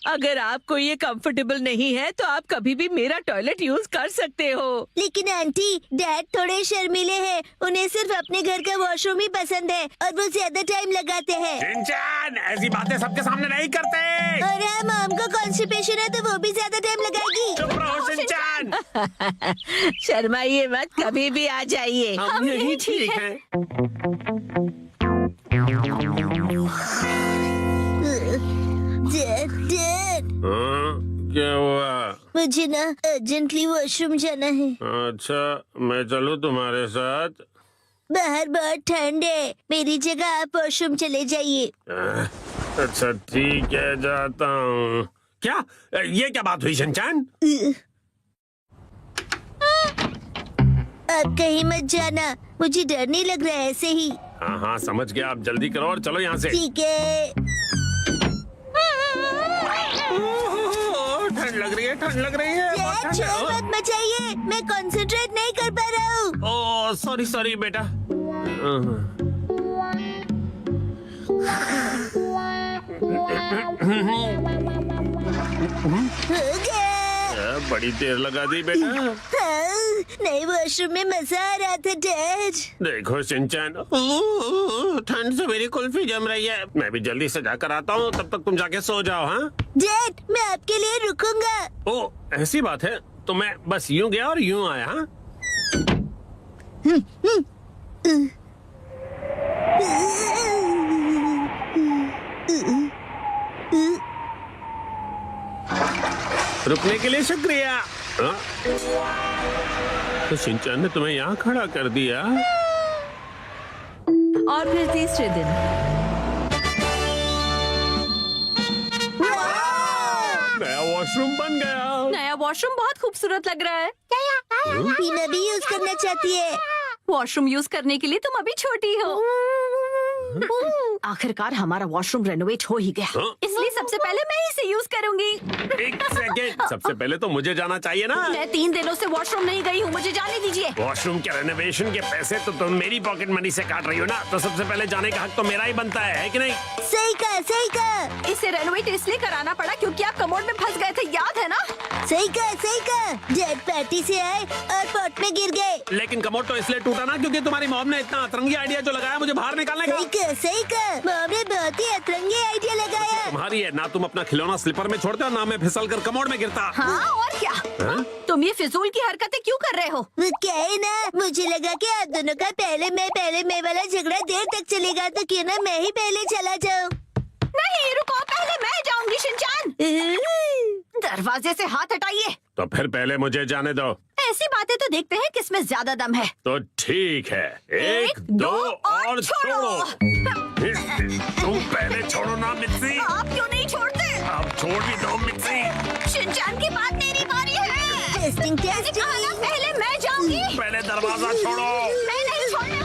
अगर आपको ये कंफर्टेबल नहीं है तो आप कभी भी मेरा टॉयलेट यूज कर सकते हो। लेकिन आंटी, डैड थोड़े शर्मीले हैं, उन्हें सिर्फ अपने घर का वॉशरूम ही पसंद है और वो ज्यादा टाइम लगाते हैं। शिनचैन, ऐसी बातें सबके सामने नहीं करते। और हाँ, मॉम को कॉन्स्टिपेशन है तो वो भी ज्यादा टाइम लगाएगी। चुप रहो शिनचैन। शर्माइए मत, कभी भी आ जाइए। हम यही ठीक है। डैड, क्या हुआ? मुझे ना अर्जेंटली वॉशरूम जाना है। अच्छा, मैं चलूं तुम्हारे साथ? बाहर बहुत ठंड है, मेरी जगह आप वॉशरूम चले जाइए। अच्छा ठीक है, जाता हूँ। क्या ये क्या बात हुई शिनचैन? आप कहीं मत जाना, मुझे डर नहीं लग रहा है ऐसे ही। हाँ हाँ समझ गया, आप जल्दी करो और चलो यहाँ से। ठीक है। ठंड लग रही है, ठंड लग रही है। बहुत डैड, ठंड है। शोर मत मचाइए, मैं कंसंट्रेट नहीं कर पा रहा हूँ। ओह सॉरी सॉरी बेटा। हो गया। बड़ी देर लगा दी बेटा। हाँ, नए वॉशरूम में मजा आ रहा था डैड। देखो शिनचैन, ठंड से मेरी कुल्फी जम रही है। मैं भी जल्दी से जाकर आता हूँ, तब तक तुम जाके सो जाओ। हाँ डैड, मैं आपके लिए रुकूंगा। ओह ऐसी बात है, तो मैं बस यूं गया और यूं आया। हाँ रुकने के लिए शुक्रिया। हाँ? तो शिनचैन ने तुम्हें यहाँ खड़ा कर दिया। और फिर तीसरे दिन नया वॉशरूम बन गया। नया वॉशरूम बहुत खूबसूरत लग रहा है। टीना भी यूज करना चाहती है। वॉशरूम यूज करने के लिए तुम अभी छोटी हो। आखिरकार हमारा वॉशरूम रेनोवेट हो ही गया, हाँ? इसलिए सबसे पहले मैं इसे यूज करूंगी। एक सेकेंड, सबसे पहले तो मुझे जाना चाहिए ना। मैं 3 दिनों से वॉशरूम नहीं गई हूँ, मुझे जाने दीजिए। वॉशरूम के रेनोवेशन के पैसे तो तुम मेरी पॉकेट मनी से काट रही हो ना, तो सबसे पहले जाने का हक तो मेरा ही बनता है कि नहीं? सही कहा, सही कहा। इसे रेनोवेट इसलिए कराना पड़ा क्योंकि आप कमोड में फंस गए थे, याद है ना? सही कहा, सही कहा। डैड पार्टी से आए और पॉट में गिर गए। लेकिन कमोड तो इसलिए टूटा ना क्योंकि तुम्हारी मॉम ने इतना अतरंगी आइडिया जो लगाया मुझे बाहर निकालने का। सही कहा, सही कहा। मॉम ने बहुत ही अतरंगी आइडिया लगाया। तुम्हारी है ना, तुम अपना खिलौना स्लीपर में छोड़ते हो ना, मैं फिसल कर कमोड में गिरता। हाँ और क्या? तुम ये फिजूल की हरकतें क्यों कर रहे हो? वो क्या है ना, मुझे लगा कि आप दोनों का पहले मैं वाला झगड़ा देर तक चलेगा, तो क्यों ना मैं ही पहले चला जाऊं। नहीं रुको, पहले मैं जाऊंगी शिनचैन। दरवाजे से हाथ हटाइए। तो फिर पहले मुझे जाने दो। ऐसी बातें तो देखते हैं किसमें ज्यादा दम है। तो ठीक है, 1 2 और छोड़ो। तुम पहले छोड़ो ना मित्सी। आप क्यों नहीं छोड़ते? अब छोड़ भी दो मित्सी। शिनचैन की बात मेरी बारी है। टेस्टिंग मैंने कहा ना, पहले मैं जाऊंगी। पहले दरवाजा छोड़ो। मैं नहीं छोड़ने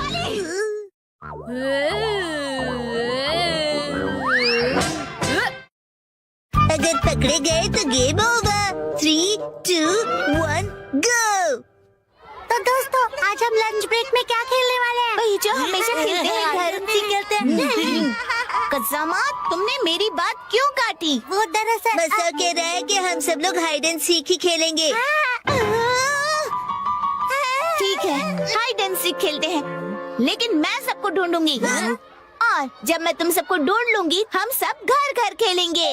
अगर पकड़े गए तो गेम ओवर। 3, 2, 1 गो। तो दोस्तों आज हम लंच ब्रेक में क्या खेलने वाले हैं? वही जो हमेशा खेलते हैं, हरम सिंह खेलते हैं। कज़ामा, तुमने मेरी बात क्यों काटी? वो दरअसल मसा कह रहा है कि हम सब लोग हाइड एंड सीक ही खेलेंगे। ठीक है, हाइड एंड सीक खेलते हैं, लेकिन मैं सबको ढूंढूंगी। और जब मैं तुम सबको ढूंढ लूंगी, हम सब घर घर खेलेंगे।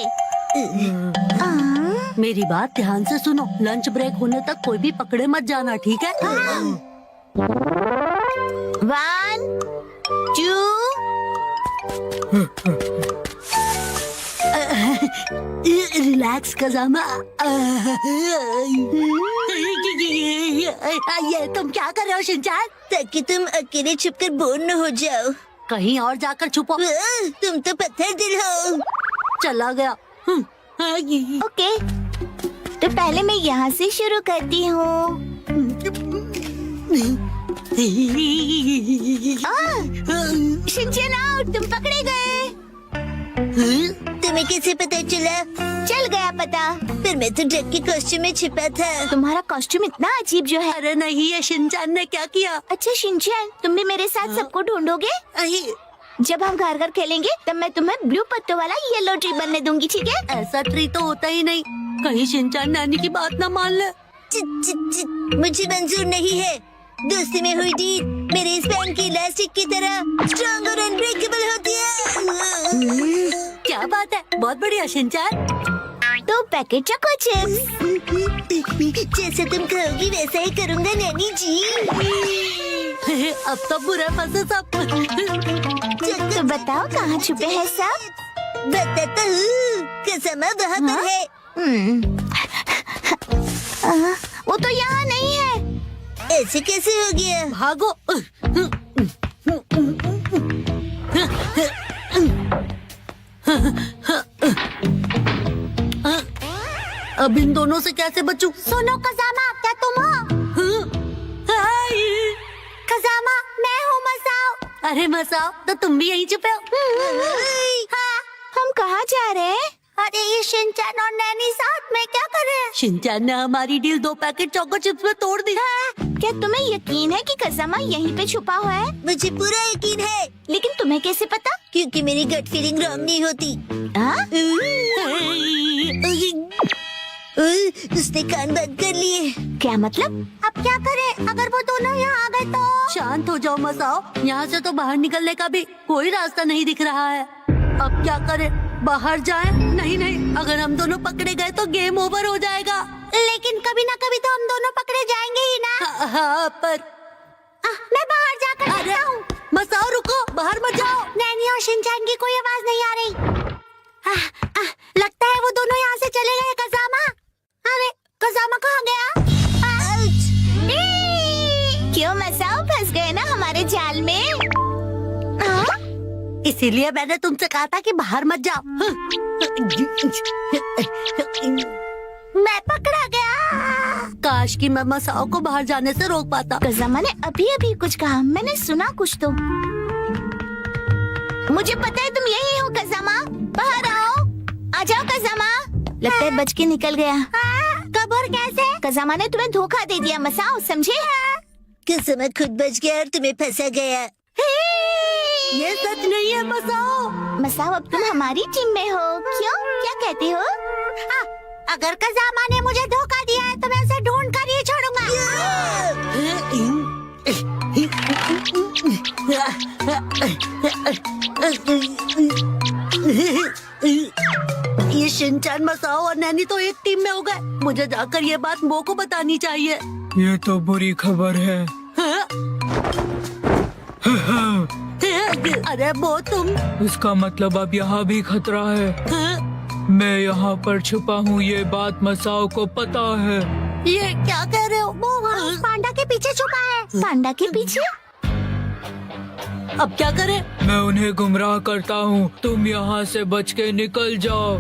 मेरी बात ध्यान से सुनो, लंच ब्रेक होने तक कोई भी पकड़े मत जाना, ठीक है? 1, 2 रिलैक्स कज़ामा। ये तुम क्या कर रहे हो शिनचान? ताकि तुम अकेले छुपकर बोर न हो जाओ। कहीं और जाकर छुपो। तुम तो पत्थर दिल हो। चला गया। ओके, तो पहले मैं यहाँ से शुरू करती हूँ। शिनचैन आउट, तुम पकड़े गए। तुम्हें कैसे पता चला? चल गया पता। फिर मैं तो डक के कॉस्ट्यूम में छिपा था। तुम्हारा कॉस्ट्यूम इतना अजीब जो है। अरे नहीं, ये शिनचान ने क्या किया? अच्छा शिनचैन, तुम भी मेरे साथ सबको ढूंढोगे? जब हम घर घर खेलेंगे तब मैं तुम्हें ब्लू पत्तों वाला येलो ट्री बनने दूंगी, ठीक है? ऐसा ट्री तो होता ही नहीं। कहीं शिनचान नानी की बात ना मान ले। मुझे मंजूर नहीं है। दोस्ती में हुई डील मेरे स्पैन की इलास्टिक की तरह स्ट्रॉन्ग और अनब्रेकेबल होती है। क्या बात है, बहुत बढ़िया शिनचान। 2 packet choco chips. जैसे तुम कहोगी वैसा ही करूँगा नैनी जी। अब तो बुरा फंसे सब। तो बताओ कहाँ छुपे हैं सब? बताता हूँ, कज़ामा वहाँ पर है। वो तो यहाँ नहीं है। ऐसे कैसे हो गया? भागो। अब इन दोनों से कैसे बचूं? सुनो कज़ामा, क्या तुम हो? कज़ामा, मैं हूँ मसाओ। अरे मसाओ, तो तुम भी यहीं छुपे हो? हाँ, हम कहाँ जा रहे हैं? अरे ये शिनचैन और नैनी साथ में क्या कर रहे हैं? शिनचान ने हमारी डील 2 पैकेट चोको चिप्स में तोड़ दी। क्या तुम्हें यकीन है कि कज़ामा यहीं पे छुपा हुआ है? मुझे पूरा यकीन है। लेकिन तुम्हें कैसे पता? क्योंकि मेरी गट फीलिंग रॉन्ग नहीं होती। उसने कान बंद कर लिए। क्या मतलब? अब क्या करें अगर वो दोनों यहाँ आ गए तो? शांत हो जाओ मसाओ, यहाँ से तो बाहर निकलने का भी कोई रास्ता नहीं दिख रहा है। अब क्या करें? बाहर जाएं? नहीं नहीं, अगर हम दोनों पकड़े गए तो गेम ओवर हो जाएगा। लेकिन कभी ना कभी तो हम दोनों पकड़े जाएंगे ही ना। हाँ, पर मैं बाहर जाकर देखता हूँ। मसाओ रुको, बाहर मत जाओ। नैनी और शिनचैन की कोई आवाज नहीं आ रही। लगता है वो दोनों यहाँ से चले गए। कज़ामा, अरे कज़ामा कहाँ गया? क्यों मसाओ, फंस गए ना हमारे जाल में? इसीलिए मैंने तुमसे कहा था कि बाहर मत जाओ। मैं पकड़ा गया। काश कि मैं मसाओ को बाहर जाने से रोक पाता। कज़ामा ने अभी कुछ कहा, मैंने सुना कुछ तो। मुझे पता है तुम यही हो कज़ामा, बाहर आओ। आ जाओ कज़ामा। लगता है बच के निकल गया। कब और कैसे? कज़ामा ने तुम्हें धोखा दे दिया मसाओ, समझे? कज़ामा खुद बच गया और तुम्हें फंसा गया। ये सच नहीं है मसाओ। मसाओ, अब तुम हमारी टीम में हो। क्यों, क्या कहते हो? अगर कज़ामा ने मुझे धोखा दिया है तो मैं उसे ढूंढ कर ही छोड़ूंगा। ये शिनचान, मसाओ और नैनी तो एक टीम में हो गए। मुझे जाकर ये बात मो को बतानी चाहिए। ये तो बुरी खबर है। अरे वो तुम? इसका मतलब अब यहाँ भी खतरा है। मैं यहाँ पर छुपा हूँ, ये बात मसाओ को पता है। ये क्या कह रहे हो? वो वहाँ पांडा के पीछे छुपा है। पांडा के पीछे? अब क्या करें? मैं उन्हें गुमराह करता हूँ, तुम यहाँ से बच के निकल जाओ।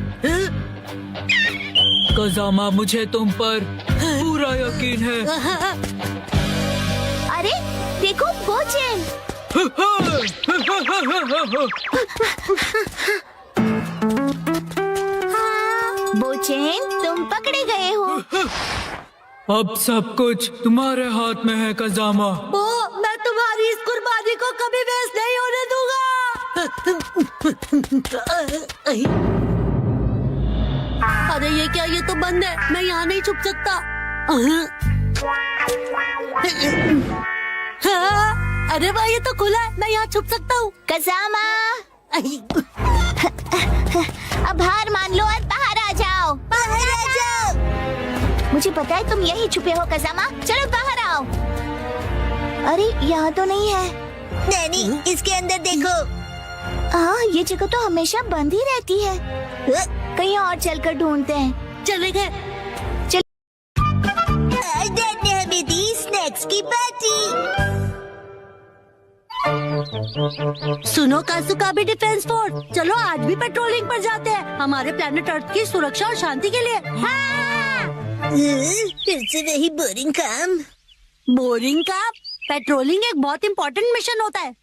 कज़ामा, मुझे तुम पर पूरा यकीन है। अरे देखो बोचेन, बोचेन, तुम पकड़े गए हो। अब सब कुछ तुम्हारे हाथ में है कजामा। वो मैं तुम्हारी इस कुर्बानी को कभी वेस्ट नहीं होने दूंगा। अरे ये क्या, ये तो बंद है, मैं यहाँ नहीं छुप सकता। हाँ, अरे वाह, ये तो खुला है, मैं यहाँ छुप सकता हूँ। कसामा, अब हार मान लो और बाहर आ जाओ। बाहर आ जाओ। मुझे पता है तुम यहीं छुपे हो कसामा, चलो बाहर आओ। अरे यहाँ तो नहीं है। नैनी, इसके अंदर देखो। हाँ, ये जगह तो हमेशा बंद ही रहती है। कहीं और चलकर ढूंढते हैं। चले गए। आज डैड ने हमें दी स्नैक्स की पार्टी। सुनो कासुका भी डिफेंस फोर्स, चलो आज भी पेट्रोलिंग पर जाते हैं, हमारे प्लेनेट अर्थ की सुरक्षा और शांति के लिए। हाँ! फिर से वही बोरिंग काम। बोरिंग काम? पेट्रोलिंग एक बहुत इम्पोर्टेंट मिशन होता है।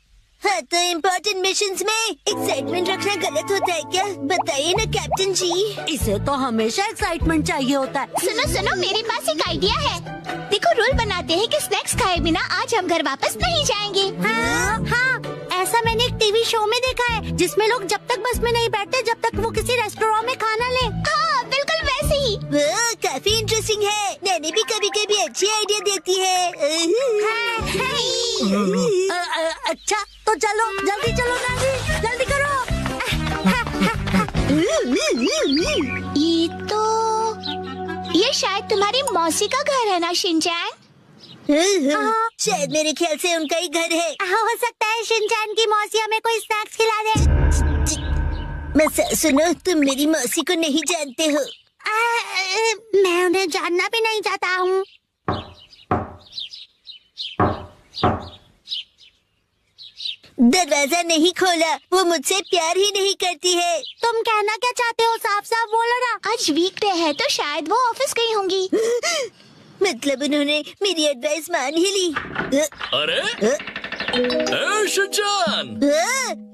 हाँ, तो इम्पोर्टेंट मिशंस में एक्साइटमेंट रखना गलत होता है क्या? बताइए ना कैप्टन जी। इसे तो हमेशा एक्साइटमेंट चाहिए होता है। सुनो सुनो, मेरे पास एक आइडिया है। देखो, रूल बनाते हैं कि स्नैक्स खाए बिना आज हम घर वापस नहीं जाएंगे। हाँ, हाँ, ऐसा मैंने एक टीवी शो में देखा है, जिसमें लोग जब तक बस में नहीं बैठते जब तक वो किसी रेस्टोरेंट में खाना ले। हाँ, बिल्कुल वैसे ही। वो काफी इंटरेस्टिंग है। नैनी भी कभी कभी अच्छी आइडिया देती है। अच्छा, तो चलो, जल्दी चलो नानी, जल्दी करो। ये शायद तुम्हारी मौसी का घर है ना शिनचैन? शायद मेरे ख्याल से उनका ही घर है। हो सकता है शिनचैन की मौसी हमें कोई स्नैक्स खिला दे। मैं सुनो, तुम मेरी मौसी को नहीं जानते हो। मैं उन्हें जानना भी नहीं चाहता हूँ। दरवाजा नहीं खोला, वो मुझसे प्यार ही नहीं करती है। तुम कहना क्या चाहते हो? साफ साफ बोलो ना। आज वीकडे है तो शायद वो ऑफिस गई होंगी। मतलब उन्होंने मेरी एडवाइस मान ही ली। अरे शिनचैन,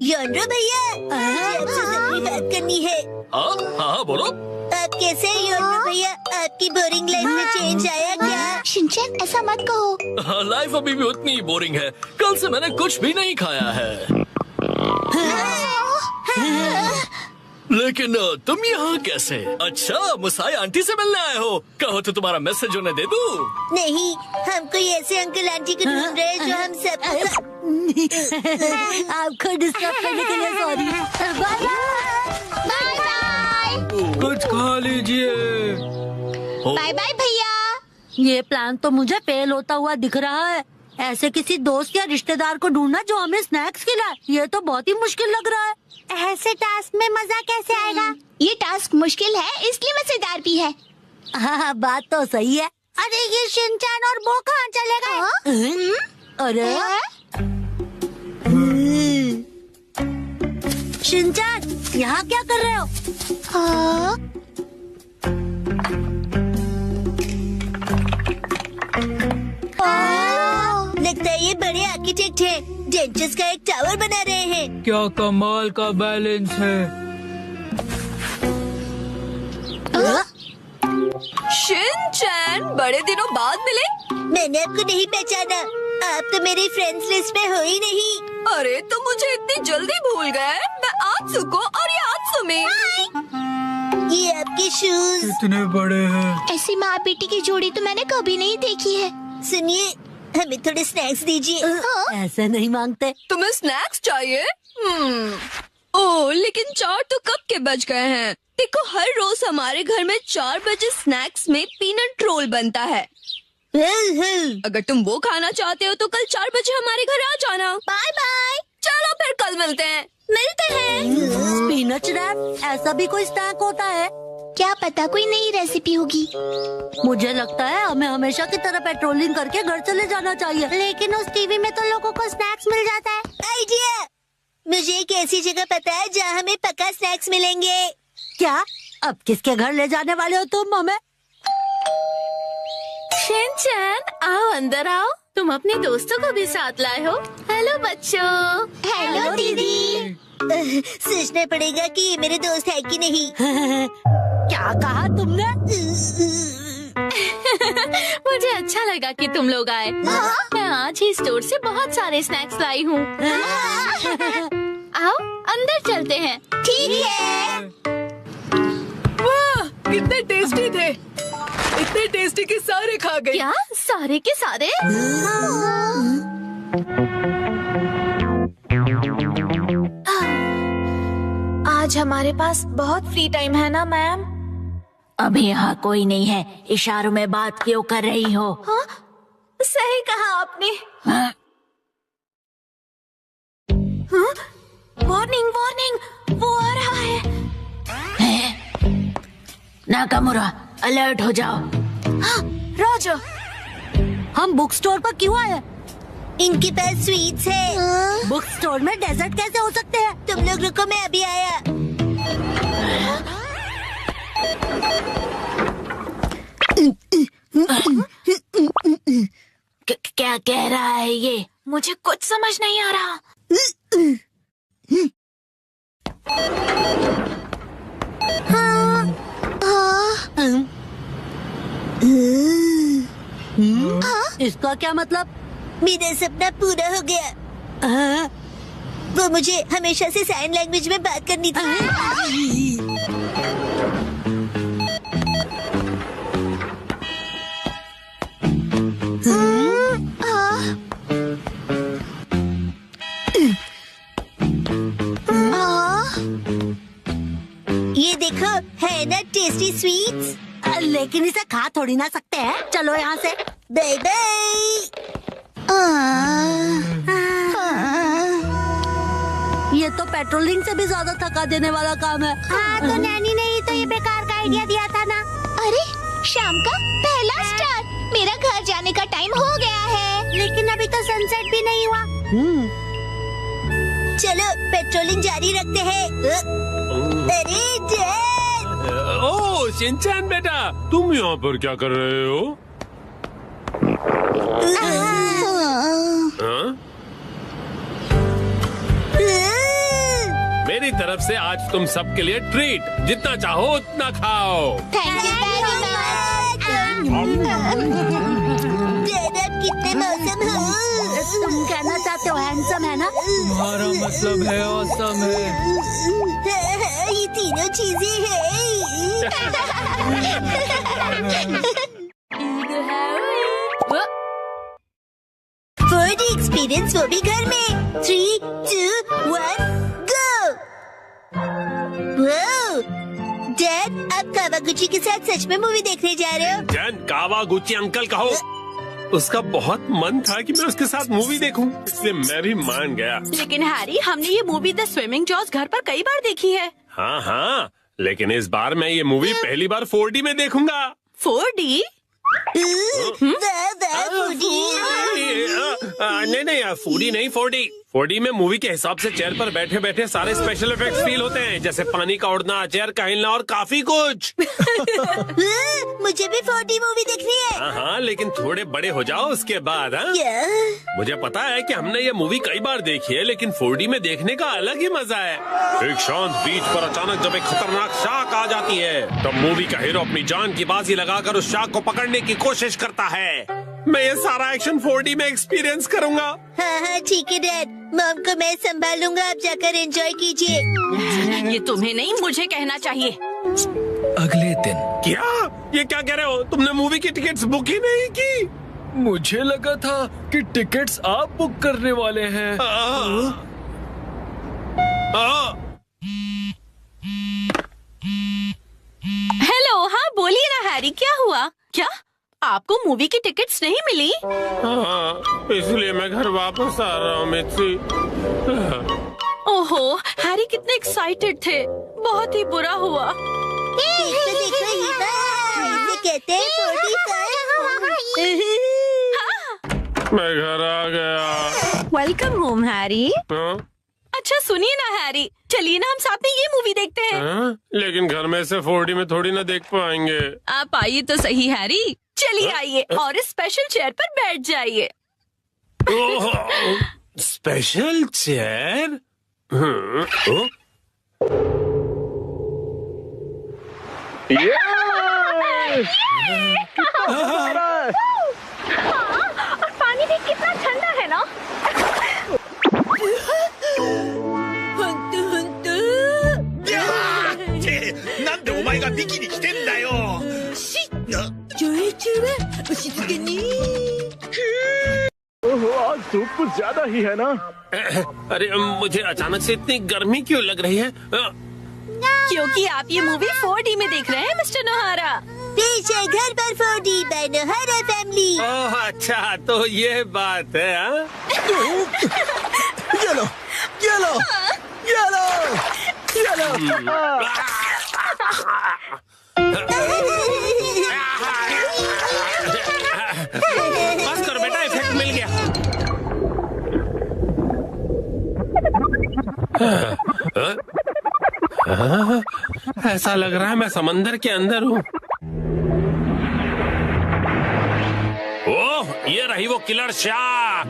योंड्रो भैया, मुझे आपसे जरूरी बात करनी है। हाँ बोलो। आप कैसे हैं योंड्रो भैया? आपकी बोरिंग लाइफ में चेंज आया क्या? शिनचैन, ऐसा मत कहो। लाइफ अभी भी उतनी ही बोरिंग है। कल से मैंने कुछ भी नहीं खाया है। लेकिन तुम यहाँ कैसे? अच्छा, मुसाई आंटी से मिलने आए हो। कहो तो तुम्हारा मैसेज उन्हें दे दूँ? नहीं, हम कोई ऐसे अंकल आंटी को ढूंढ रहे हैं जो हम सब। आपको डिस्टर्ब करने के लिए सॉरी। Bye bye bye. कुछ खा लीजिए। बाय बाय भैया। ये प्लान तो मुझे फेल होता हुआ दिख रहा है। ऐसे किसी दोस्त या रिश्तेदार को ढूंढना जो हमें स्नैक्स खिलाए, ये तो बहुत ही मुश्किल लग रहा है। ऐसे टास्क में मजा कैसे आएगा? ये टास्क मुश्किल है, इसलिए मजेदार भी है। हाँ, बात तो सही है। अरे ये शिनचैन और वो कहाँ चले गए? अरे शिनचैन, यहाँ क्या कर रहे हो? लगता है ये बड़े आर्किटेक्ट हैं। डेंचर्स का एक टावर बना रहे हैं। क्या कमाल का बैलेंस है। शिनचैन, बड़े दिनों बाद मिले। मैंने आपको नहीं पहचाना। आप तो मेरी फ्रेंड्स लिस्ट में हो ही नहीं। अरे, तुम मुझे इतनी जल्दी भूल गए। मैं आत्सुको और ये आत्सुमी। ये आपके शूज इतने बड़े हैं। ऐसी माँ बेटी की जोड़ी तो मैंने कभी नहीं देखी है। सुनिए, हमें थोड़े स्नैक्स दीजिए। ऐसे नहीं मांगते। तुम्हें स्नैक्स चाहिए? ओह, लेकिन 4 तो कब के बज गए हैं। देखो, हर रोज हमारे घर में 4 बजे स्नैक्स में पीनट रोल बनता है। अगर तुम वो खाना चाहते हो तो कल 4 बजे हमारे घर आ जाना। Bye bye. चलो फिर कल मिलते हैं। पीनट रैप, ऐसा भी कोई स्नैक होता है? क्या पता कोई नई रेसिपी होगी। मुझे लगता है हमें हमेशा की तरह पेट्रोलिंग करके घर चले जाना चाहिए। लेकिन उस टीवी में तो लोगों को स्नैक्स मिल जाता है। आइडिया! मुझे एक ऐसी जगह पता है जहाँ हमें पक्का स्नैक्स मिलेंगे। क्या? अब किसके घर ले जाने वाले हो तुम हमें? शिनचैन, आओ अंदर आओ। तुम अपने दोस्तों को भी साथ लाए हो। हेलो बच्चों। हेलो दीदी। सोचना पड़ेगा कि ये मेरे दोस्त है कि नहीं। क्या कहा तुमने? मुझे अच्छा लगा कि तुम लोग आए। मैं आज ही स्टोर से बहुत सारे स्नैक्स लाई हूँ। आओ अंदर चलते हैं। ठीक है। वाह, कितने टेस्टी थे। इतने टेस्टी कि सारे खा गए। क्या सारे के सारे? आज हमारे पास बहुत फ्री टाइम है ना मैम? अभी यहाँ कोई नहीं है, इशारों में बात क्यों कर रही हो? हाँ? सही कहा आपने। हाँ? वार्निंग वार्निंग, वो आ रहा है। नाकामुरा, अलर्ट हो जाओ। हाँ, रॉजर। हम बुक स्टोर पर क्यों आए? इनके पास स्वीट्स है। बुक स्टोर में डेजर्ट कैसे हो सकते हैं? तुम लोग रुको, मैं अभी आया। क्या कह रहा है ये? मुझे कुछ समझ नहीं आ रहा। इसका क्या मतलब? मेरा सपना पूरा हो गया। वो मुझे हमेशा से साइन लैंग्वेज में बात करनी थी। ये देखो, है ना टेस्टी स्वीट्स। लेकिन इसे खा थोड़ी ना सकते हैं। चलो यहाँ से। Bye bye. ये तो पेट्रोलिंग से भी ज्यादा थका देने वाला काम है। हाँ, तो नैनी ने ही तो ये बेकार का आइडिया दिया था ना। अरे शाम का पहला स्टार। मेरा घर जाने का टाइम हो गया है। लेकिन अभी तो सनसेट भी नहीं हुआ। चलो पेट्रोलिंग जारी रखते हैं। अरे डैड। ओह शिनचैन बेटा, तुम यहाँ पर क्या कर रहे हो? हाँ? मेरी तरफ से आज तुम सबके लिए ट्रीट, जितना चाहो उतना खाओ। Thank you very much. Dad आप कितने मौसम हो। तुम कहना चाहते हो हैंडसम है ना? तुम्हारा मतलब है ऑसम है। ये तीनों चीजें हैं। फूड एक्सपीरियंस, वो भी घर में। 3, 2, 1 गो। डैड, आप कावागुची के साथ सच में मूवी देखने जा रहे हो? जैन कावागुची अंकल कहो। उसका बहुत मन था कि मैं उसके साथ मूवी देखूं, इसलिए मैं भी मान गया। लेकिन हैरी, हमने ये मूवी द स्विमिंग जॉज घर पर कई बार देखी है। हाँ हाँ, लेकिन इस बार मैं ये मूवी पहली बार 4D में देखूंगा। 4D? नहीं 4D नहीं 4D। 4D में मूवी के हिसाब से चेयर पर बैठे बैठे सारे स्पेशल इफेक्ट्स फील होते हैं, जैसे पानी का उड़ना, चेयर का हिलना और काफी कुछ। मुझे भी 4D मूवी देखनी है। हाँ हाँ, लेकिन थोड़े बड़े हो जाओ उसके बाद। हाँ? मुझे पता है कि हमने ये मूवी कई बार देखी है, लेकिन 4D में देखने का अलग ही मजा है। एक शांत बीच पर अचानक जब एक खतरनाक शार्क आ जाती है, तब मूवी का हीरो अपनी जान की बाजी लगाकर उस शार्क को पकड़ने की कोशिश करता है। मैं ये सारा एक्शन 4D में एक्सपीरियंस करूंगा। हाँ हाँ ठीक है डैड, मॉम को मैं संभालूंगा, आप जाकर एंजॉय कीजिए। ये तुम्हें नहीं, मुझे कहना चाहिए। अगले दिन क्या? ये क्या कह रहे हो? तुमने मूवी की टिकट्स बुक ही नहीं की? मुझे लगा था कि टिकट्स आप बुक करने वाले हैं। हेलो, हाँ बोलिए ना हैरी, क्या हुआ? क्या आपको मूवी की टिकट्स नहीं मिली? हाँ, इसलिए मैं घर वापस आ रहा हूँ मित्सी। ओहो, हैरी कितने एक्साइटेड थे। बहुत ही बुरा हुआ। देखो इसे कहते हैं 45। मैं घर आ गया। Welcome home Harry. हाँ? अच्छा सुनिए ना हैरी, चलिए ना हम साथ में ये मूवी देखते हैं। हाँ? लेकिन घर में से 4D में थोड़ी ना देख पाएंगे। आप आइए तो सही हैरी, चलिए आइए और इस स्पेशल चेयर पर बैठ जाइए। Special chair? ओ? और पानी भी कितना ठंडा है ना। आज धूप कुछ ज्यादा ही है ना? अरे मुझे अचानक से इतनी गर्मी क्यों लग रही है? क्योंकि आप ये मूवी 4D में देख रहे हैं मिस्टर नोहारा। पीछे घर पर 4D by नोहारा फैमिली। ओह अच्छा, तो ये बात है। हाँ? ये लो, ये लो, ये लो, ये लो। बस करो बेटा, इफेक्ट मिल गया। ऐसा लग रहा है मैं समंदर के अंदर हूँ। ओह, ये रही वो किलर शार्क।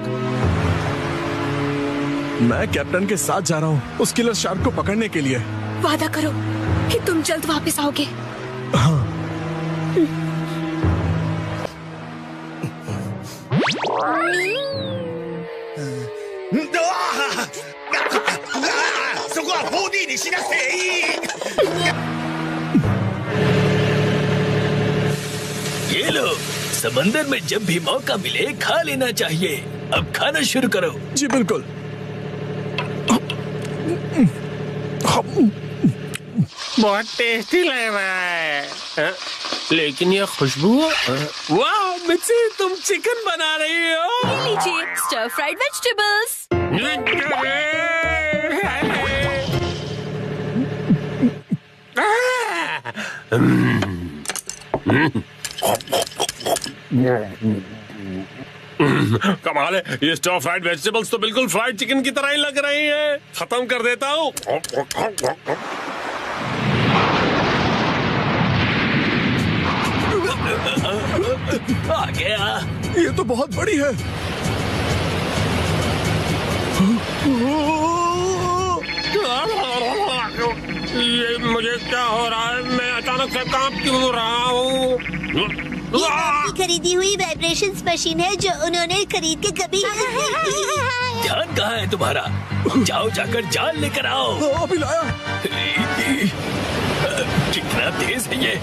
मैं कैप्टन के साथ जा रहा हूँ उस किलर शार्क को पकड़ने के लिए। वादा करो कि तुम जल्द वापस आओगे। हाँ। ये लो, समंदर में जब भी मौका मिले खा लेना चाहिए। अब खाना शुरू करो। जी बिल्कुल। बहुत टेस्टी लग रहा है। हाँ? लेकिन ये खुशबू, वाह मिर्ची, तुम चिकन बना रही हो। ये लीजिए स्टर फ्राइड वेजिटेबल्स। कमाल है, ये स्टर फ्राइड वेजिटेबल्स तो बिल्कुल फ्राइड चिकन की तरह ही लग रही है। खत्म कर देता हूँ। आ गया। ये तो बहुत बड़ी है। ये मुझे क्या हो रहा है? मैं अचानक से कांप क्यों रहा हूँ? ये आपकी खरीदी हुई वाइब्रेशंस मशीन है जो उन्होंने खरीद के कभी ध्यान कहाँ है तुम्हारा? जाओ जाकर जाल लेकर आओ। अभी लाया। कितना तेज है ये।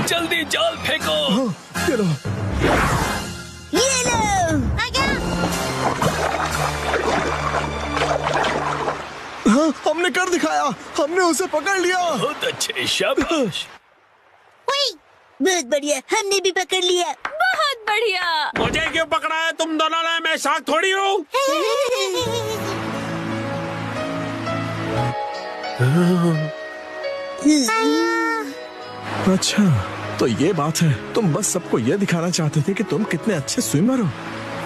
जल्दी जाल फेंको। ये लो। ये लो। हाँ, हमने कर दिखाया। हमने उसे पकड़ लिया। बहुत अच्छे, शाबाश। बहुत बढ़िया, हमने भी पकड़ लिया। बहुत बढ़िया। मुझे क्यों पकड़ा है तुम दोनों ने? मैं शार्क थोड़ी हूँ। अच्छा, तो ये बात है। तुम बस सबको ये दिखाना चाहते थे कि तुम कितने अच्छे स्विमर हो।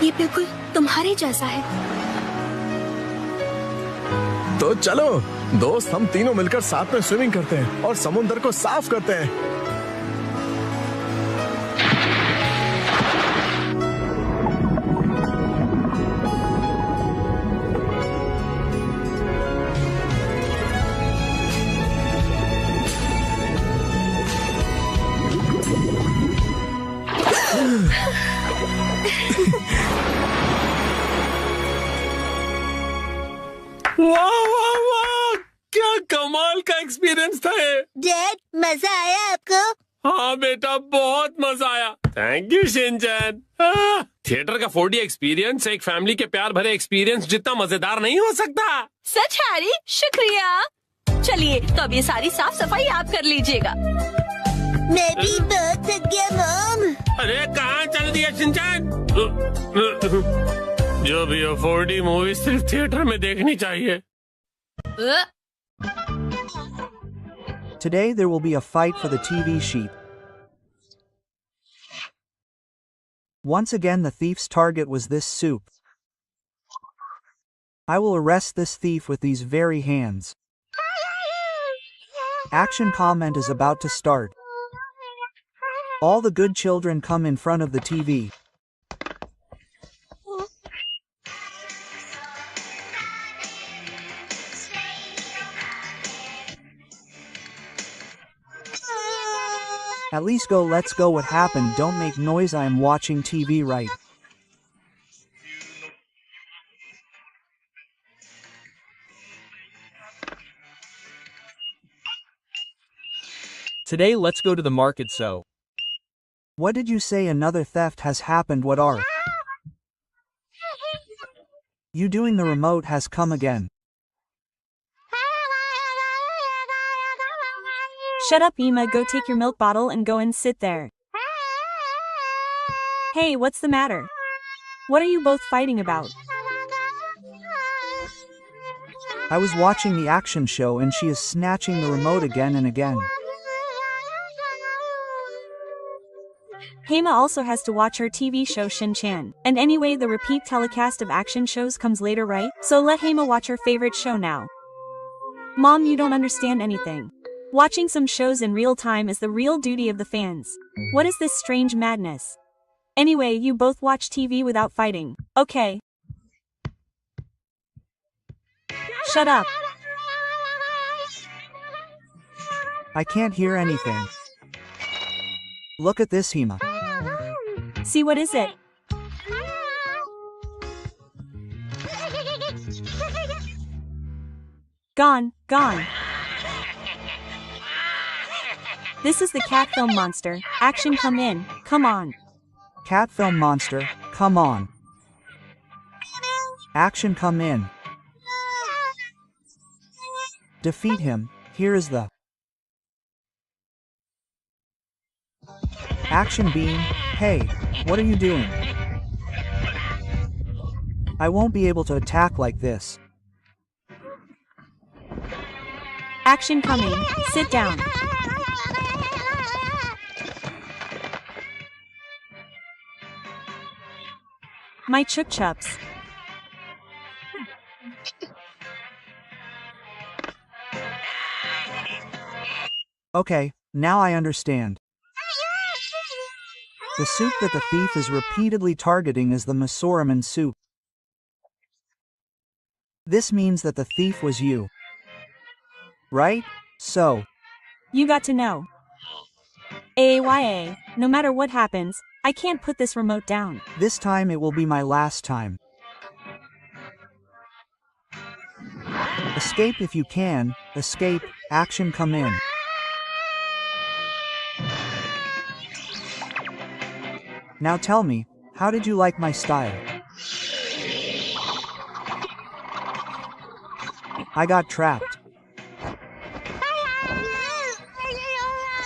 ये बिल्कुल तुम्हारे जैसा है। तो चलो दोस्त, हम तीनों मिलकर साथ में स्विमिंग करते हैं और समुद्र को साफ करते हैं। वाह वाह वाह, क्या कमाल का एक्सपीरियंस था ये। डैड, मजा आया आपको? हाँ बेटा, बहुत मजा आया। Thank you Shinchan. थिएटर का 4D एक्सपीरियंस एक फैमिली के प्यार भरे एक्सपीरियंस जितना मजेदार नहीं हो सकता। सच हैरी, शुक्रिया। चलिए तो अब ये सारी साफ सफाई आप कर लीजिएगा। मैं भी बहुत थक गया मॉम। अरे कहाँ चल दिया शिनचैन? जो भी हो, 4D मूवी सिर्फ थिएटर में देखनी चाहिए। Today there will be a fight for the TV sheep. Once again the thief's target was this soup. I will arrest this thief with these very hands. Action comment is about to start. All the good children come in front of the TV. At least go, let's go. What happened? Don't make noise, I am watching TV, right? Today let's go to the market. So What did you say? Another theft has happened. What are you doing? The remote has come again. Shut up, Ema. Go take your milk bottle and go and sit there. Hey, what's the matter? What are you both fighting about? I was watching the action show and she is snatching the remote again and again. Hema also has to watch her TV show Shin-Chan. And anyway, the repeat telecast of action shows comes later, right? So let Hema watch her favorite show now. Mom, you don't understand anything. Watching some shows in real time is the real duty of the fans. What is this strange madness? Anyway, you both watch TV without fighting. Okay. Shut up. I can't hear anything. Look at this, Hema. See, what is it? Gone, gone. This is the cat film monster. Action, come in. Come on. Cat film monster, come on. Action, come in. Defeat him. Here is the action beam. Hey, what are you doing? I won't be able to attack like this. Action coming. Sit down. My Chook Chups. Okay, now I understand. The soup that the thief is repeatedly targeting is the Masuraman soup. This means that the thief was you. Right? So, You got to know. AAYA, no matter what happens, I can't put this remote down. this time it will be my last time. Escape if you can. Escape. Action, come in. Now tell me, how did you like my style? I got trapped.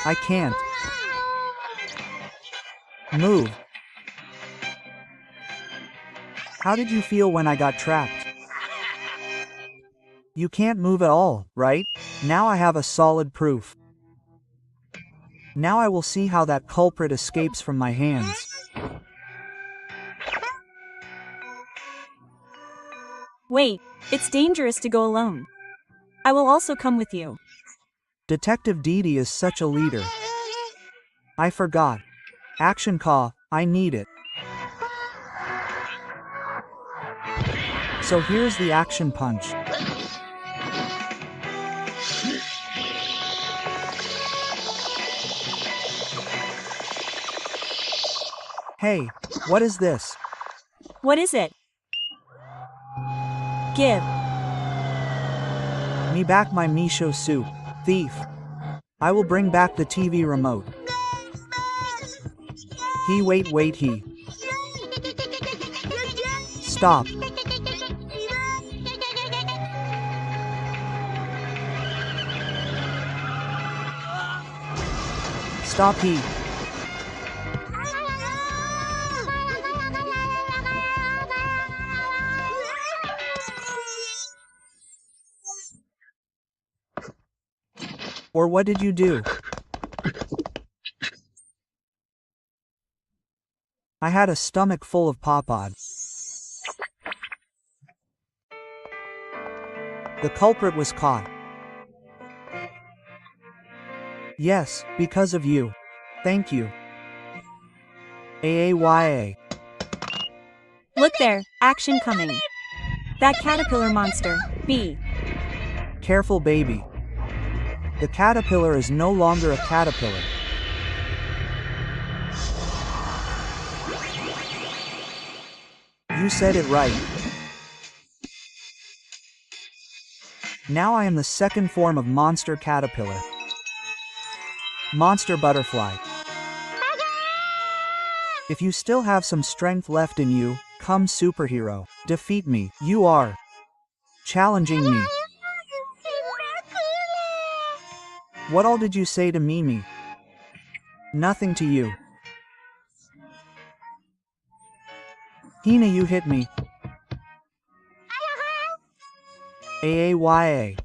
I can't move. How did you feel when I got trapped? You can't move at all, right? Now I have a solid proof. Now I will see how that culprit escapes from my hands. Wait, it's dangerous to go alone. I will also come with you. Detective Didi is such a leader. I forgot. Action Ka, I need it. So here's the action punch. Hey, what is this? What is it? Give. Me back my Misho soup, thief. I will bring back the TV remote. He. Stop. Stop, he. Or what did you do? I had a stomach full of Popod. The culprit was caught. Yes, because of you. Thank you. AAYA. Look there, action coming. That caterpillar monster, B. Careful, baby. The caterpillar is no longer a caterpillar. You said it right. Now I am the second form of monster caterpillar. Monster butterfly. If you still have some strength left in you, come superhero. Defeat me. You are challenging me. What all did you say to Mimi? Nothing to you. Hina, you hit me. AAYA.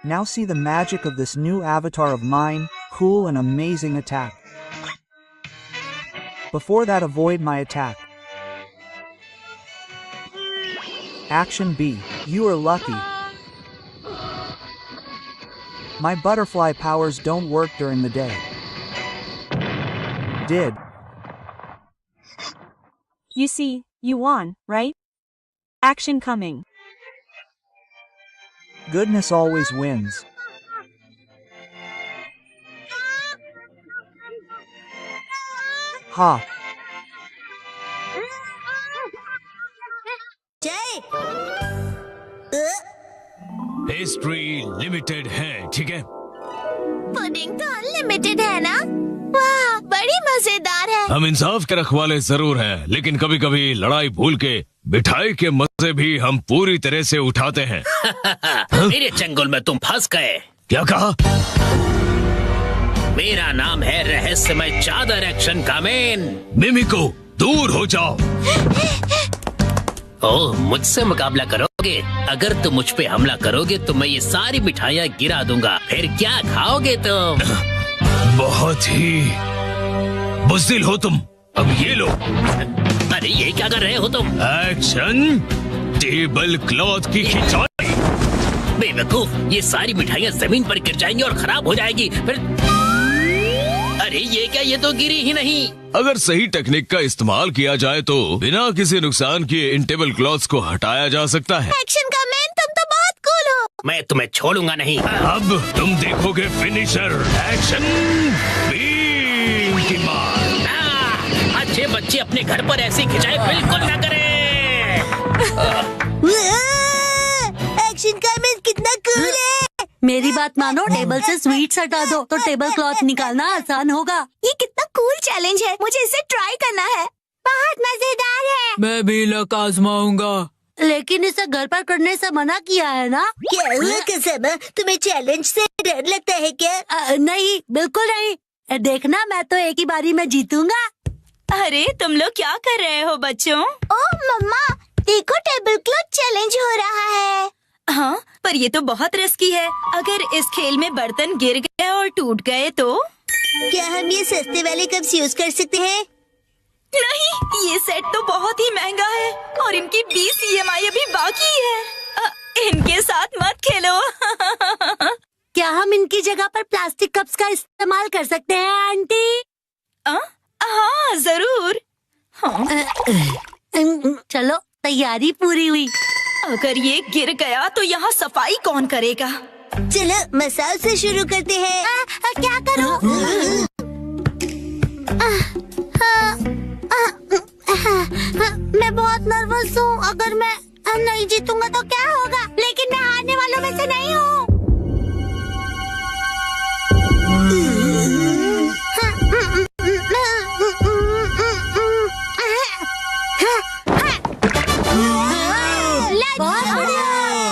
Now see the magic of this new avatar of mine, cool and amazing attack. Before that, avoid my attack. Action B, you are lucky. My butterfly powers don't work during the day. Did. You see, you won, right? Action coming. Goodness always wins. Ha. जय पेस्ट्री लिमिटेड है, ठीक है? पुडिंग तो अनलिमिटेड है ना? वाह, बड़ी मजेदार है। हम इंसाफ के रखवाले जरूर हैं, लेकिन कभी कभी लड़ाई भूल के मिठाई के मजे भी हम पूरी तरह से उठाते हैं। मेरे चंगुल में तुम फंस गए। क्या कहा? मेरा नाम है रहस्यमय चादर एक्शन कामेन। मिमिको, दूर हो जाओ। ओह, मुझसे मुकाबला करोगे? अगर तुम मुझ पे हमला करोगे तो मैं ये सारी मिठाइयाँ गिरा दूंगा। फिर क्या खाओगे तुम? बहुत ही बुज़दिल हो तुम। अब ये लो। अरे ये क्या कर रहे हो तुम? एक्शन टेबल क्लॉथ की खिंचाई। बेवकूफ, ये सारी मिठाइयाँ जमीन पर गिर जाएंगी और खराब हो जाएगी। फिर अरे ये क्या, ये तो गिरी ही नहीं। अगर सही टेक्निक का इस्तेमाल किया जाए तो बिना किसी नुकसान किए इन टेबल क्लॉथ्स को हटाया जा सकता है। एक्शन का मैन, तुम तो बहुत कूल हो। मैं तुम्हें छोड़ूंगा नहीं। अब तुम देखोगे फिनिशर। एक्शन बीम की मार। अच्छे बच्चे अपने घर पर ऐसी खिंचाई बिल्कुल न करें। एक्शन का मैन कितना कूल है। मेरी बात मानो, टेबल से स्वीट्स हटा दो तो टेबल क्लॉथ निकालना आसान होगा। ये कितना कूल चैलेंज है, मुझे इसे ट्राई करना है। बहुत मजेदार है। मैं भी लक आजमाऊंगा। लेकिन इसे घर पर करने से मना किया है ना? क्या हुआ कसम? तुम्हें चैलेंज से डर लगता है क्या? नहीं, बिल्कुल नहीं। देखना, मैं तो एक ही बारी में जीतूंगा। अरे तुम लोग क्या कर रहे हो बच्चों? ओह मम्मा, देखो टेबल क्लॉथ चैलेंज हो रहा है। हाँ, पर ये तो बहुत रिस्की है। अगर इस खेल में बर्तन गिर गए और टूट गए तो? क्या हम ये सस्ते वाले कप्स यूज कर सकते हैं? नहीं, ये सेट तो बहुत ही महंगा है और इनकी 20 EMI अभी बाकी है। इनके साथ मत खेलो। क्या हम इनकी जगह पर प्लास्टिक कप्स का इस्तेमाल कर सकते हैं आंटी? हाँ जरूर। चलो, तैयारी पूरी हुई। अगर ये गिर गया तो यहाँ सफाई कौन करेगा? चलो मसाज से शुरू करते हैं। क्या करूं? मैं बहुत नर्वस हूँ। अगर मैं नहीं जीतूंगा तो क्या होगा? लेकिन मैं हारने वालों में से नहीं हूँ। बहुत बढ़िया।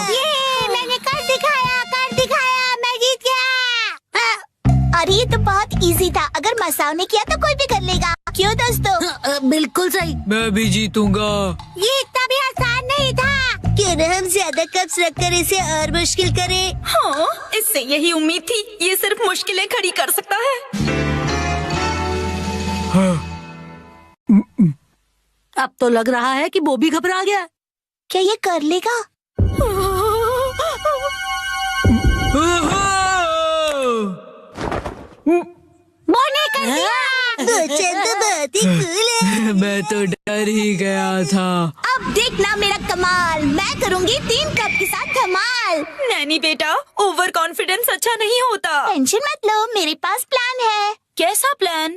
ये मैंने कर दिखाया, मैं जीत गया। अरे ये तो बहुत इजी था। अगर मसाओ ने किया तो कोई भी कर लेगा। क्यों दोस्तों? बिल्कुल सही। मैं भी जीतूंगा। ये इतना भी आसान नहीं था। क्यों न हम ज्यादा कप्स रखकर इसे और मुश्किल करें। हाँ, इससे यही उम्मीद थी। ये सिर्फ मुश्किलें खड़ी कर सकता है। अब तो लग रहा है कि वो भी घबरा गया। क्या ये कर लेगा? मैंने कर दिया। गोचन तो बहुत ही कूल है। मैं तो डर ही गया था। अब देखना मेरा कमाल, मैं करूँगी 3 कप के साथ धमाल। नैनी बेटा, ओवर कॉन्फिडेंस अच्छा नहीं होता। टेंशन मत लो, मेरे पास प्लान है। कैसा प्लान?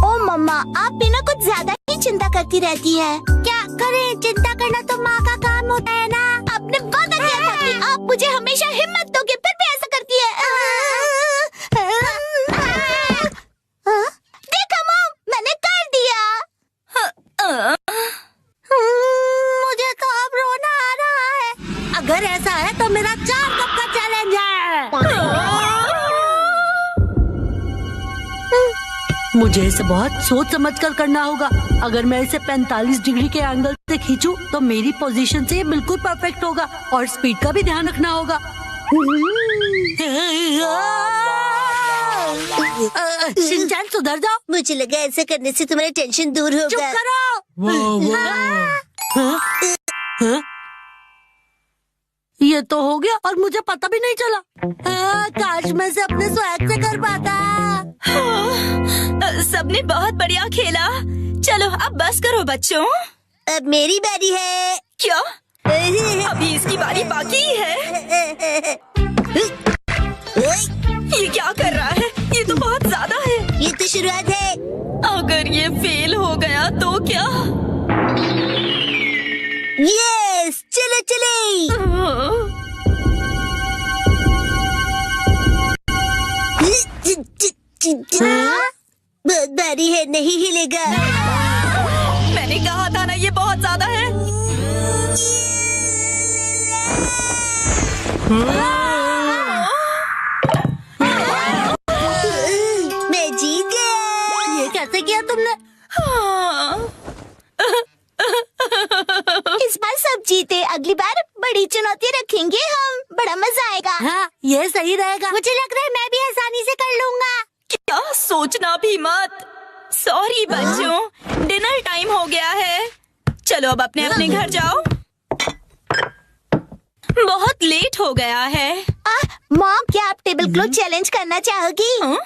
ओ मम्मा, आप बिना कुछ ज्यादा ही चिंता करती रहती है। क्या करें, चिंता करना तो माँ का काम होता है ना। आपने वादा किया था कि आप मुझे हमेशा हिम्मत दोगे, फिर भी ऐसा करती है। देखा मॉम, मैंने कर दिया। मुझे तो अब रोना आ रहा है। अगर ऐसा है तो मेरा 4 कप का चैलेंज है। मुझे इसे बहुत सोच समझ कर करना होगा। अगर मैं इसे 45 डिग्री के एंगल से खींचूं तो मेरी पोजीशन से ये बिल्कुल परफेक्ट होगा और स्पीड का भी ध्यान रखना होगा। शिनचैन सुधर जाओ। मुझे लगा ऐसा करने से तुम्हारी टेंशन दूर होगा। चुप करो। हाँ? ये तो हो गया और मुझे पता भी नहीं चला। काश मैं इसे अपने स्वैग से कर पाता। सबने बहुत बढ़िया खेला। चलो अब बस करो बच्चों। अब मेरी बारी है। क्या? अभी इसकी बारी बाकी है। ये क्या कर रहा है? ये तो बहुत ज्यादा है। ये तो शुरुआत है। अगर ये फेल हो गया तो क्या? यस, चलो चले। बहुत भारी है, नहीं हिलेगा। मैंने कहा था ना, ये बहुत ज्यादा है। मैं जीत गया। ये कैसे किया तुमने? इस बार सब जीते, अगली बार बड़ी चुनौती रखेंगे हम। बड़ा मजा आएगा। हाँ, ये सही रहेगा। मुझे लग रहा है मैं भी आसानी से कर लूंगा। क्या? सोचना भी मत। सॉरी बच्चों, डिनर टाइम हो गया है। चलो अब अपने अपने घर जाओ। बहुत लेट हो गया है। मॉम, क्या आप टेबल क्लॉथ चैलेंज करना चाहोगी?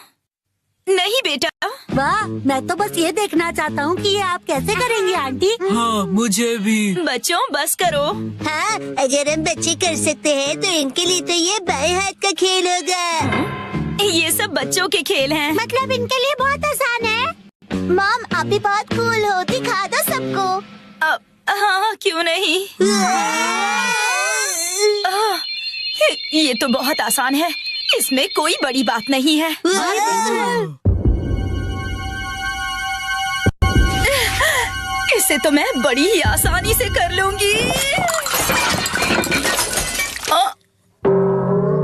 नहीं बेटा। वाह, मैं तो बस ये देखना चाहता हूँ कि ये आप कैसे करेंगी आंटी। हाँ, मुझे भी। बच्चों बस करो। हाँ, अगर हम बच्चे कर सकते हैं तो इनके लिए तो ये बाएं हाथ का खेल होगा। ये सब बच्चों के खेल हैं। मतलब इनके लिए बहुत आसान है। मॉम, आप भी बहुत कूल हो, दिखा दो सबको। हाँ, क्यों नहीं। ये तो बहुत आसान है, इसमें कोई बड़ी बात नहीं है। इसे तो मैं बड़ी ही आसानी से कर लूंगी।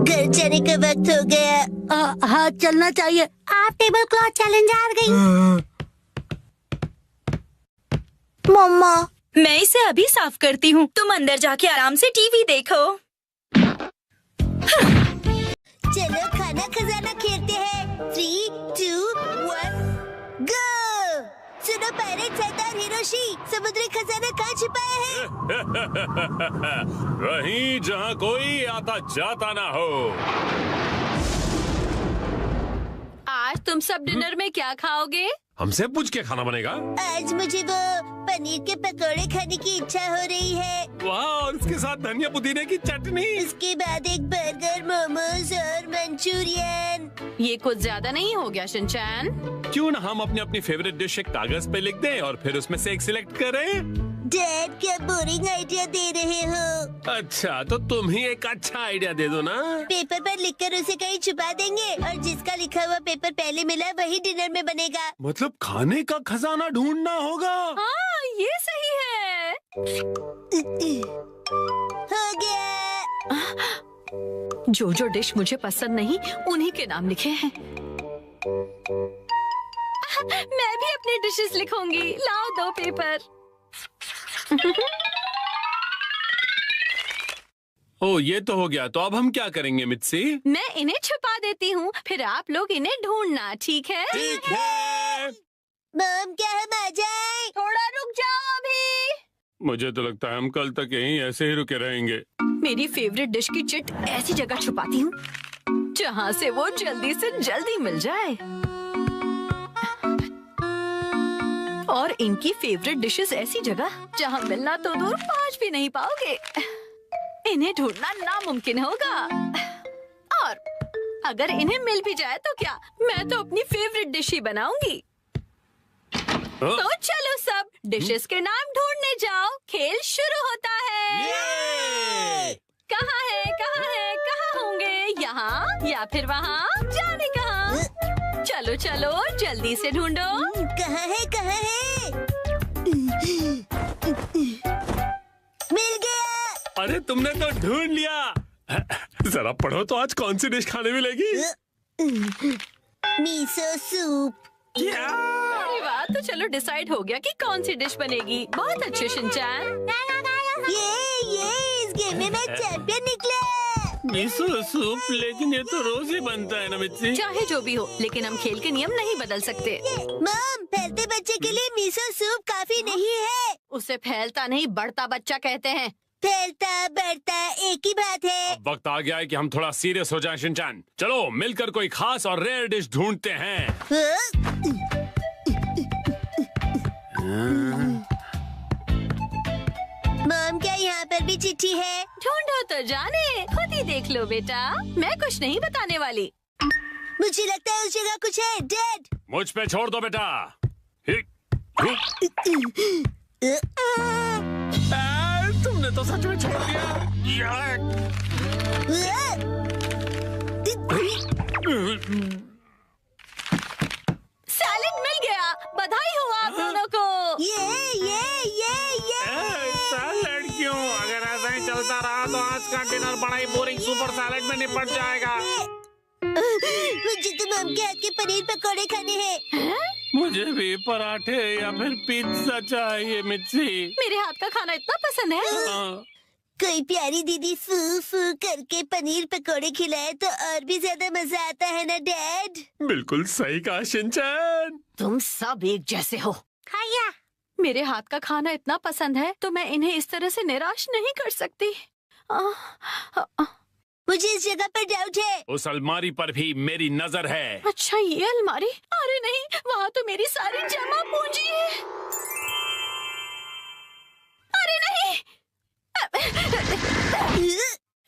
घर जाने का वक्त हो गया। हाँ, चलना चाहिए। आप टेबल क्लॉथ चैलेंज हार गई। मम्मा, मैं इसे अभी साफ करती हूँ, तुम अंदर जाके आराम से टीवी देखो। चलो खाना खजाना खेलते हैं। 3, 2, 1, गो। सुनो पायरेट सरदार हिरोशी, समुद्री खजाना कहाँ छिपाया है? वहीं जहाँ कोई आता जाता ना हो। आज तुम सब डिनर में क्या खाओगे? हमसे पूछ के खाना बनेगा। आज मुझे वो पनीर के पकोड़े खाने की इच्छा हो रही है। वाह, और उसके साथ धनिया पुदीने की चटनी। इसके बाद एक बर्गर, मोमोज और मंचूरियन। ये कुछ ज्यादा नहीं हो गया शिनचैन? क्यों ना हम अपनी अपनी फेवरेट डिश एक कागज पे लिख दें और फिर उसमें से एक सिलेक्ट करें। डैड, क्या बोरिंग आइडिया दे रहे हो? अच्छा, तो तुम ही एक अच्छा आइडिया दे दो ना। पेपर पर लिखकर उसे कहीं छुपा देंगे और जिसका लिखा हुआ पेपर पहले मिला वही डिनर में बनेगा। मतलब खाने का खजाना ढूंढना होगा। हाँ, ये सही है। हो गया। जो जो डिश मुझे पसंद नहीं उन्हीं के नाम लिखे हैं। मैं भी अपनी डिशेस लिखूंगी। लाओ 2 पेपर। ओ ये तो हो गया। तो अब हम क्या करेंगे मित्सी? मैं इन्हें छुपा देती हूँ, फिर आप लोग इन्हें ढूंढना, ठीक है? ठीक है। मॉम क्या हम आ जाए? थोड़ा रुक जाओ अभी। मुझे तो लगता है हम कल तक यहीं ऐसे ही रुके रहेंगे। मेरी फेवरेट डिश की चिट ऐसी जगह छुपाती हूँ जहाँ से वो जल्दी से जल्दी मिल जाए, और इनकी फेवरेट डिशेस ऐसी जगह जहाँ मिलना तो दूर पहुँच भी नहीं पाओगे। इन्हें ढूंढना नामुमकिन होगा, और अगर इन्हें मिल भी जाए तो क्या, मैं तो अपनी फेवरेट डिश ही बनाऊंगी। तो चलो सब डिशेस के नाम ढूंढने जाओ, खेल शुरू होता है। कहाँ है, कहाँ है, कहाँ होंगे? यहाँ या फिर वहाँ, जाने कहाँ? चलो चलो जल्दी से ढूंढो। कहाँ है, कहाँ है? मिल गया। अरे तुमने तो ढूंढ लिया। जरा पढ़ो तो आज कौन सी डिश खाने मिलेगी? Miso soup. अरे वाह, तो चलो डिसाइड हो गया कि कौन सी डिश बनेगी। बहुत अच्छे शिनचैन। ये इस गेम में मैं चैंपियन निकला। मिसो सूप, लेकिन ये तो रोज ही बनता है ना मित्सी। चाहे जो भी हो, लेकिन हम खेल के नियम नहीं बदल सकते। मॉम, फैलते बच्चे के लिए मिसो सूप काफी नहीं है। उसे फैलता नहीं बढ़ता बच्चा कहते हैं। फैलता बढ़ता एक ही बात है। अब वक्त आ गया है कि हम थोड़ा सीरियस हो जाएं शिनचैन। चलो मिलकर कोई खास और रेयर डिश ढूंढते हैं। मॉम क्या यहाँ पर भी चिट्ठी है? ढूंढो तो जाने, खुद ही देख लो बेटा, मैं कुछ नहीं बताने वाली। मुझे लगता है उस जगह कुछ है। डैड, मुझ पे छोड़ दो बेटा। तुमने तो सच में छोड़ दिया। सैलेड मिल गया, बधाई हो आप दोनों को। ये सैलेड क्यों? अगर ऐसा ही चलता रहा तो आज का डिनर बड़ा ही बोरिंग सुपर सैलेड में निपट जाएगा। मुझे तो मॉम के हाथ के पनीर पकौड़े खाने हैं। मुझे भी पराठे या फिर पिज्जा चाहिए मिर्ची। मेरे हाथ का खाना इतना पसंद है। कोई प्यारी दीदी फू फू करके पनीर पकौड़े खिलाए तो और भी ज्यादा मजा आता है ना डैड? बिल्कुल सही कहा शिनचैन। तुम सब एक जैसे हो। खाया। मेरे हाथ का खाना इतना पसंद है तो मैं इन्हें इस तरह से निराश नहीं कर सकती। मुझे इस जगह पर डाउट है। उस अलमारी पर भी मेरी नजर है। अच्छा ये अलमारी? अरे नहीं, वहाँ तो मेरी सारी जमा पूंजी है। अरे नहीं,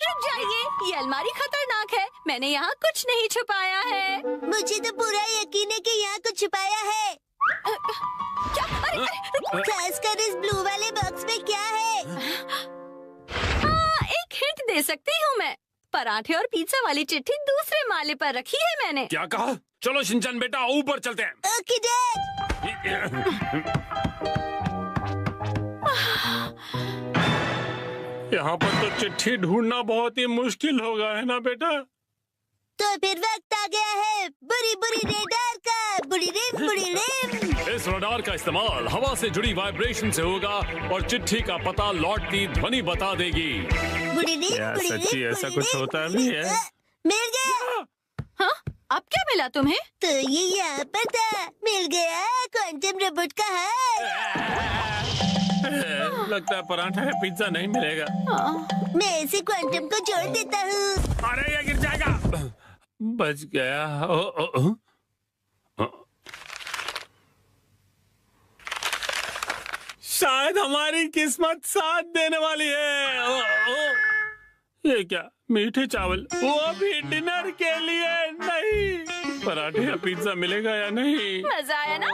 रुक जाइए, ये अलमारी खतरनाक है। मैंने यहाँ कुछ नहीं छुपाया है। मुझे तो पूरा यकीन है कि यहाँ कुछ छुपाया है। क्या? अरे खासकर इस ब्लू वाले बॉक्स में क्या है? हाँ, एक हिंट दे सकती हूँ मैं। पराठे और पिज्जा वाली चिट्ठी दूसरे माले पर रखी है मैंने। क्या कहा? चलो शिनचैन बेटा ऊपर चलते हैं। Okay dad. यहाँ पर तो चिट्ठी ढूंढना बहुत ही मुश्किल होगा, है ना बेटा? तो फिर वक्त आ गया है बुरी बुरी रेडार का। बुरी रिम। इस रडार का इस्तेमाल हवा से जुड़ी वाइब्रेशन से होगा और चिट्ठी का पता लौटती ध्वनि बता देगी। बुरी रिम, क्या बुरी सच्ची रिम, ऐसा बुरी कुछ रिम, होता बुरी भी रिम। है? मिल गया। हाँ, अब क्या मिला तुम्हें? तो ये यहाँ पर था। मिल गया क्वांटम रोबोट का हाथ। लगता है पराठा है, पिज्जा नहीं मिलेगा। मैं इसे क्वांटम को जोड़ देता हूँ। अरे ये गिर जाएगा। बच गया। शायद हमारी किस्मत साथ देने वाली है। ये क्या? मीठे चावल, वो भी डिनर के लिए नहीं। पराठे या पिज्जा मिलेगा या नहीं? मजा आया ना?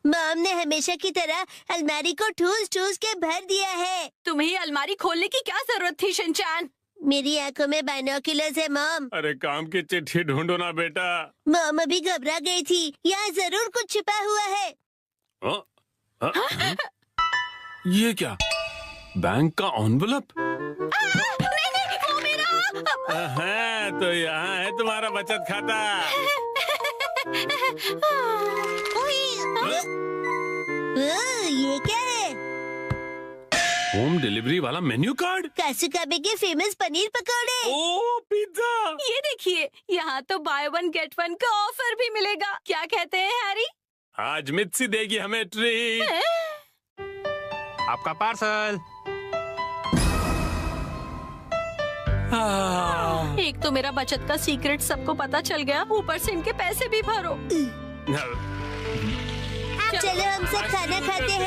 मॉम ने हमेशा की तरह अलमारी को ठूस के भर दिया है। तुम्हें अलमारी खोलने की क्या जरूरत थी शिनचैन? मेरी आंखों में बाइनोक्यूलर्स है मॉम। अरे काम की चिट्ठी ढूंढो ना बेटा। मॉम अभी घबरा गई थी। यहाँ जरूर कुछ छिपा हुआ है। ये क्या? बैंक का एनवेलप? नहीं, वो मेरा। हाँ, तो यहाँ है तुम्हारा बचत खाता। ये क्या है? होम डिलीवरी वाला मेन्यू कार्ड। कासुकाबे के फेमस पनीर पकौड़े। ओ पिज्जा। ये देखिए, यहाँ तो बाय 1 गेट 1 का ऑफर भी मिलेगा। क्या कहते हैं हैरी? आज मित्सी देगी हमें ट्रीट। आपका पार्सल। एक तो मेरा बचत का सीक्रेट सबको पता चल गया, ऊपर से इनके पैसे भी भरो। चलो हम सब खाना खाते हैं।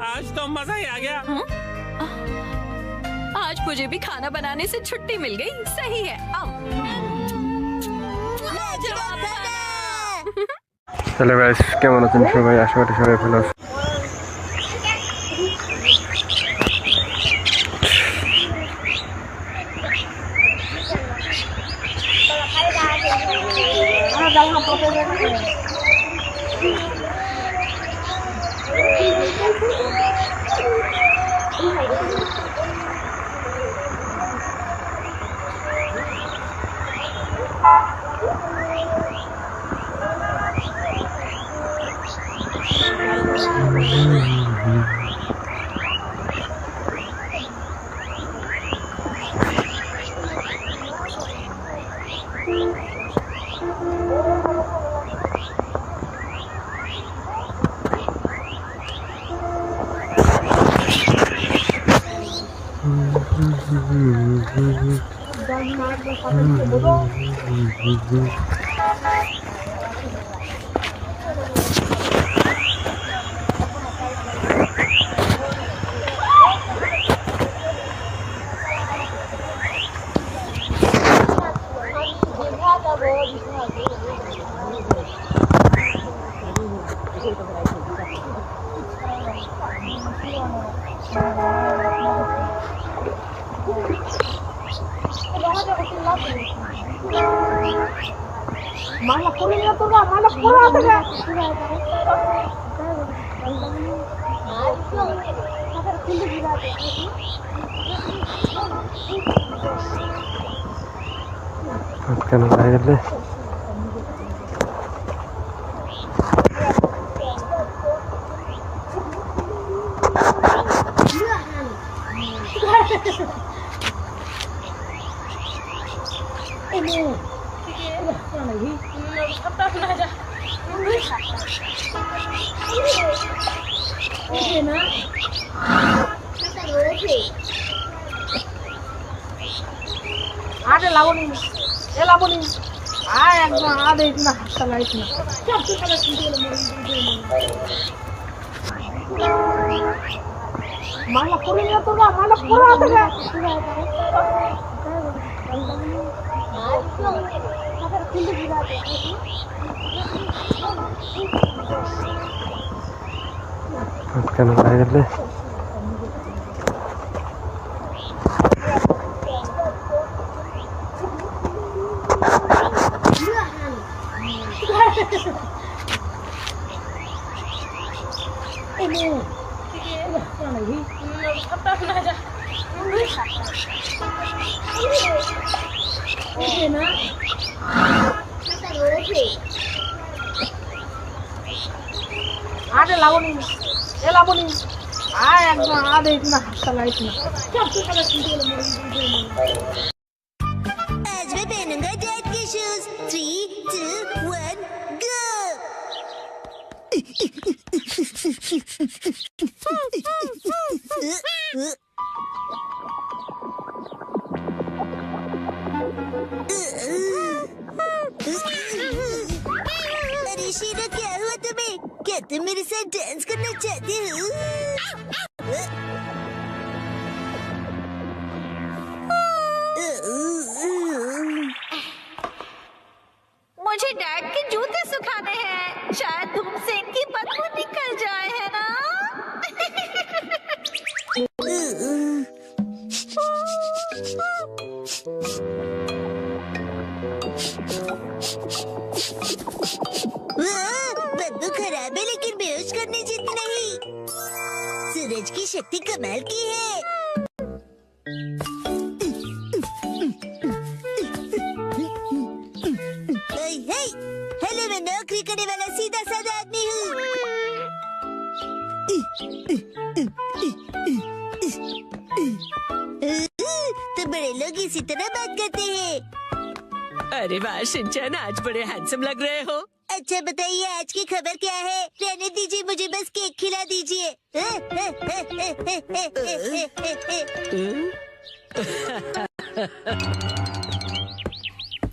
आज तो मजा ही आ गया। आज मुझे भी खाना बनाने से छुट्टी मिल गई। सही है। হ্যালো গাইস, কেমন আছেন সবাই? আশা করি সবাই ভালো আছেন। কেন বাইরে কেন বাইরে आज मैं पहनूंगा डैड के शूज। 3, 2, 1 गो। अरे शीला, क्या हुआ तुम्हें? क्या तुम मेरे साथ डांस करना चाहते हो? मुझे डैड के जूते सुखाने हैं। शायद धूप से इनकी बदबू निकल जाए, है ना? बदबू खराब है, लेकिन बेहोश करने जितनी नहीं। सूरज की शक्ति कमाल की है। हेलो मन्नू, नौकरी करने वाला सीधा साधा आदमी हूँ। तो बड़े लोग इसी तरह बात करते हैं। अरे वाह शिनचैन, आज बड़े हैंडसम लग रहे हो। अच्छा बताइए आज की खबर क्या है? रहने दीजिए, मुझे बस केक खिला दीजिए।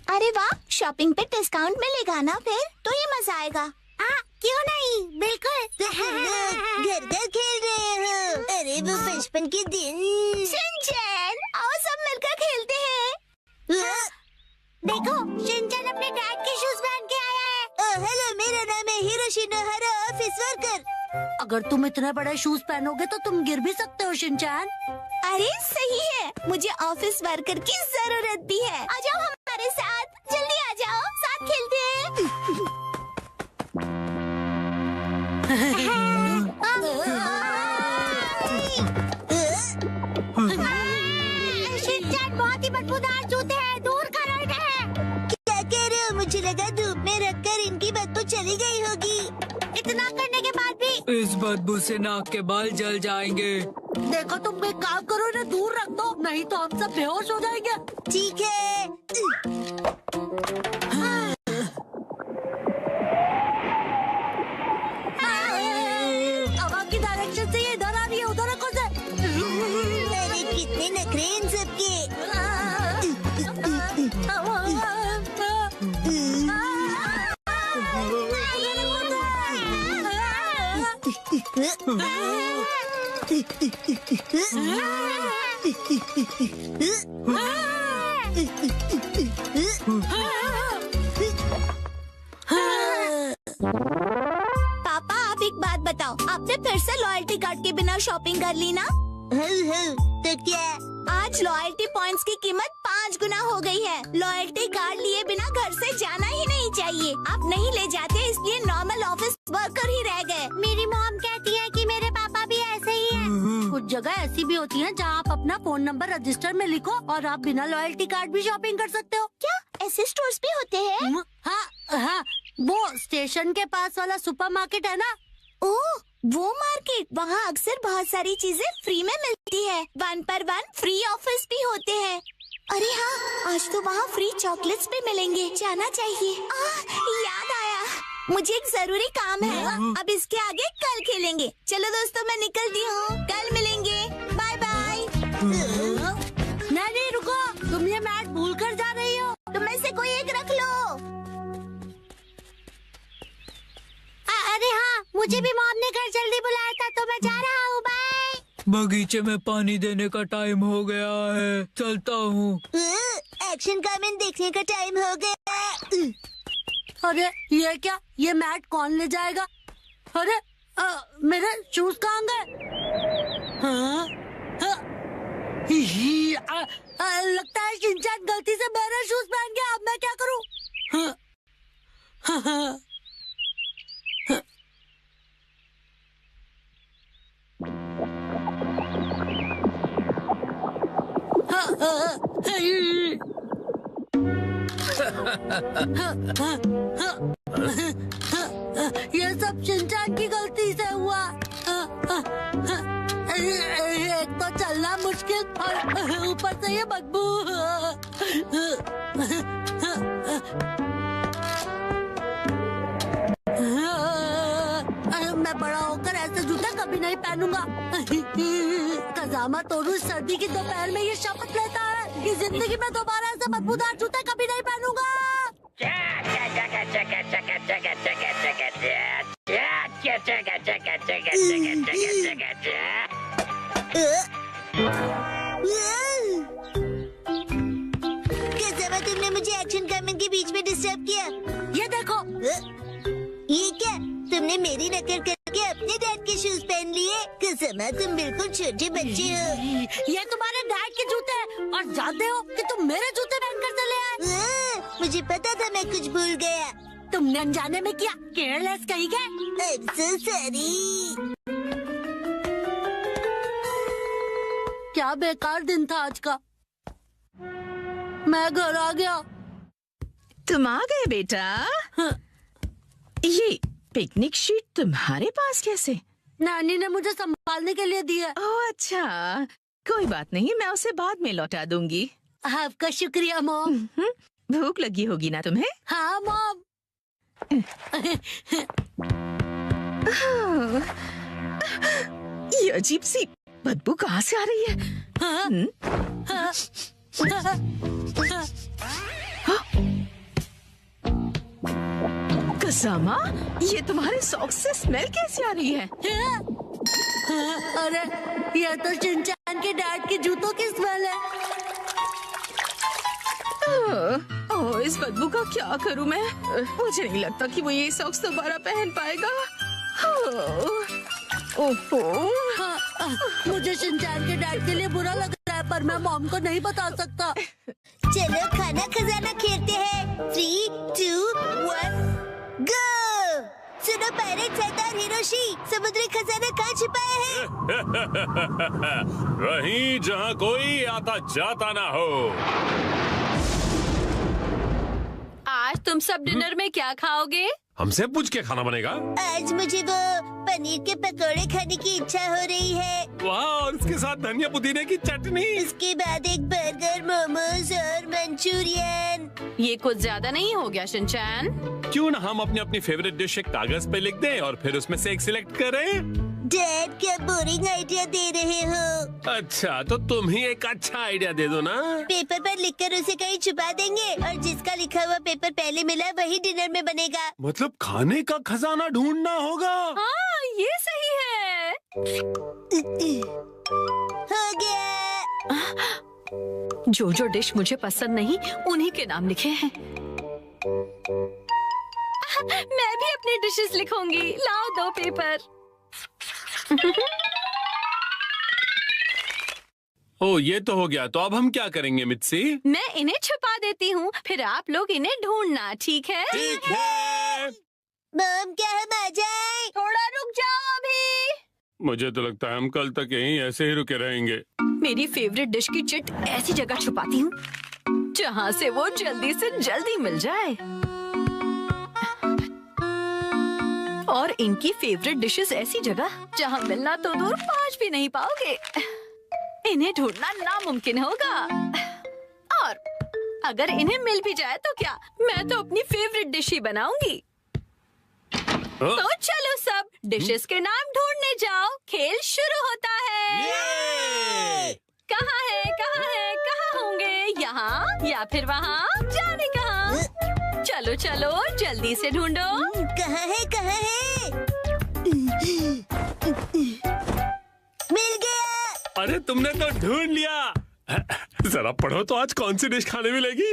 अरे वाह, शॉपिंग पे डिस्काउंट मिलेगा ना, फिर तो ये मजा आएगा। क्यों नहीं, बिल्कुल। घर घर खेल रहे हो? अरे वो बचपन के दिन। शिनचैन, आओ सब मिलकर खेलते हैं। देखो, शिनचैन अपने डैड के शूज पहन के आया है। हेलो, मेरा नाम है हिरोशी नोहारा, ऑफिस वर्कर। अगर तुम इतने बड़े शूज पहनोगे तो तुम गिर भी सकते हो शिनचैन। अरे सही है, मुझे ऑफिस वर्कर की जरूरत भी है। आ जाओ हमारे साथ, जल्दी आ जाओ, साथ खेलते हैं। शिनचैन, बहुत ही बदबूदार जूते हैं, दूर करो इन्हें। क्या कह रहे हो? मुझे लगा धूप में रखकर इनकी बदबू चली गई होगी। इतना करने के बाद भी इस बदबू से नाक के बाल जल जाएंगे। देखो तुम एक काम करो, इन्हें दूर रख दो, नहीं तो हम सब बेहोश हो जाएंगे। ठीक है। हवा की डायरेक्शन से ये इधर आ रही है, उधर रखो से। अरे कितने नखरे इन सबके। पापा, आप एक बात बताओ, आपने फिर से लॉयल्टी कार्ड के बिना शॉपिंग कर ली ना? तो क्या? आज लॉयल्टी पॉइंट्स की कीमत 5 गुना हो गई है। लॉयल्टी कार्ड लिए बिना घर से जाना ही नहीं चाहिए। आप नहीं ले जाते, इसलिए नॉर्मल ऑफिस वर्कर ही रह गए। मेरी मॉम कहती है कि मेरे पापा भी ऐसे ही हैं। कुछ जगह ऐसी भी होती हैं जहां आप अपना फोन नंबर रजिस्टर में लिखो और आप बिना लॉयल्टी कार्ड भी शॉपिंग कर सकते हो। क्या ऐसे स्टोर्स भी होते हैं? हाँ हाँ, वो स्टेशन के पास वाला सुपरमार्केट है ना। ओह, वो मार्केट, वहाँ अक्सर बहुत सारी चीजें फ्री में मिलती है। 1 पर 1 फ्री ऑफर्स भी होते हैं। अरे हाँ, आज तो वहाँ फ्री चॉकलेट्स भी मिलेंगे, जाना चाहिए। याद आया, मुझे एक जरूरी काम है। अब इसके आगे कल खेलेंगे। चलो दोस्तों, मैं निकलती हूँ, कल मिलेंगे, बाय बाय। नहीं रुको, तुम ये मैट भूल कर जा रही हो। तुम में से कोई एक रख लो। अरे हाँ, मुझे भी मॉम ने घर जल्दी बुलाया था, तो मैं जा रहा हूँ, बाय। बगीचे में पानी देने का टाइम हो गया है, चलता हूँ। एक्शन कामेन देखने का टाइम हो गया। अरे ये क्या, ये मैट कौन ले जाएगा? अरे मेरे शूज कहाँ गए? हाँ? लगता है शिनचैन गलती से मेरे शूज पहन गया। अब मैं क्या करूँ? ये सब शिनचैन की गलती से हुआ। एक तो चलना मुश्किल और ऊपर से ये बदबू। मैं बड़ा होकर ऐसे जूते कभी नहीं पहनूंगा। कजामा तोरू सर्दी की दोपहर में ये शपथ लेता है कि जिंदगी में दोबारा ऐसे बदबूदार जूते कभी नहीं पहनूंगा। कजामा, तुमने मुझे एक्शन कामेन के बीच में डिस्टर्ब किया। ये देखो। ये क्या, तुमने मेरी नकल करके अपने डैड के शूज पहन लिए? कजामा, तुम बिल्कुल छोटे बच्चे हो। ये तुम्हारे डैड के जूते हैं और जानते हो कि तुम मेरे जूते पहनकर चले आए। मुझे पता था, मैं कुछ भूल गया। तुमने अनजाने में किया, केयरलेस कहीं गए। I'm so sorry। क्या बेकार दिन था आज का। मैं घर आ गया। तुम आ गए बेटा। ये पिकनिक शीट तुम्हारे पास कैसे? नानी ने मुझे संभालने के लिए दी है। ओह अच्छा, कोई बात नहीं, मैं उसे बाद में लौटा दूंगी। आपका शुक्रिया मॉम। भूख लगी होगी ना तुम्हें? हाँ मॉम। ये अजीब सी बदबू कहाँ से आ रही है? कसामा, ये तुम्हारे सॉक्स से स्मेल कैसे आ रही है? अरे ये तो शिनचैन के डैड के जूतों की स्मेल है। ओह, इस बदबू का क्या करूं मैं? मुझे नहीं लगता कि वो ये सॉक्स दोबारा पहन पाएगा। ओहो, मुझे शिनचैन के डैड के लिए बुरा लग रहा है, पर मैं मॉम को नहीं बता सकता। चलो खाना खजाना खेलते हैं। 3, 2, 1 गो। सुनो पायरेट सरदार हिरोशी, समुद्री खजाना कहाँ छिपाया है? वहीं जहाँ कोई आता जाता ना हो। आज तुम सब डिनर में क्या खाओगे? हमसे पूछ के खाना बनेगा। आज मुझे वो पनीर के पकोड़े खाने की इच्छा हो रही है। वाह, और उसके साथ धनिया पुदीने की चटनी। इसके बाद एक बर्गर, मोमोज और मंचूरियन। ये कुछ ज्यादा नहीं हो गया शिनचैन? क्यों ना हम अपनी अपनी फेवरेट डिश एक कागज पे लिख दें और फिर उसमें से एक सिलेक्ट करें। डैड क्या बोरिंग आइडिया दे रहे हो? अच्छा, तो तुम ही एक अच्छा आइडिया दे दो ना। पेपर पर लिखकर उसे कहीं छुपा देंगे और जिसका लिखा हुआ पेपर पहले मिला वही डिनर में बनेगा। मतलब खाने का खजाना ढूंढना होगा। हाँ, ये सही है। हो गया। जो जो डिश मुझे पसंद नहीं उन्हीं के नाम लिखे हैं। मैं भी अपनी डिशेस लिखूंगी। लाओ 2 पेपर। ओ, ये तो हो गया। तो अब हम क्या करेंगे मित्सी? मैं इन्हें छुपा देती हूँ, फिर आप लोग इन्हें ढूंढना, ठीक है? ठीक है। मॉम, क्या हम आ जाएं? थोड़ा रुक जाओ अभी। मुझे तो लगता है हम कल तक यहीं ऐसे ही रुके रहेंगे। मेरी फेवरेट डिश की चिट ऐसी जगह छुपाती हूँ जहाँ से वो जल्दी से जल्दी मिल जाए। और इनकी फेवरेट डिशेस ऐसी जगह जहाँ मिलना तो दूर पहुँच भी नहीं पाओगे। इन्हें ढूंढना नामुमकिन होगा। और अगर इन्हें मिल भी जाए तो क्या, मैं तो अपनी फेवरेट डिश ही बनाऊंगी। तो चलो सब डिशेस के नाम ढूंढने जाओ। खेल शुरू होता है। कहाँ है, कहाँ है, कहाँ होंगे? यहाँ या फिर वहाँ? जाने कहाँ? चलो चलो जल्दी से ढूंढो। कहाँ है, कहाँ है? मिल गया। अरे तुमने तो ढूंढ लिया। जरा पढ़ो तो आज कौन सी डिश खाने मिलेगी?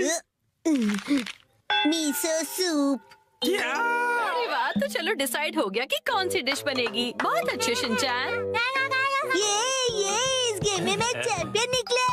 Miso soup. अरे वाह, तो चलो डिसाइड हो गया कि कौन सी डिश बनेगी। बहुत अच्छे शिनचैन। ये इस गेम में मैं चैंपियन निकला।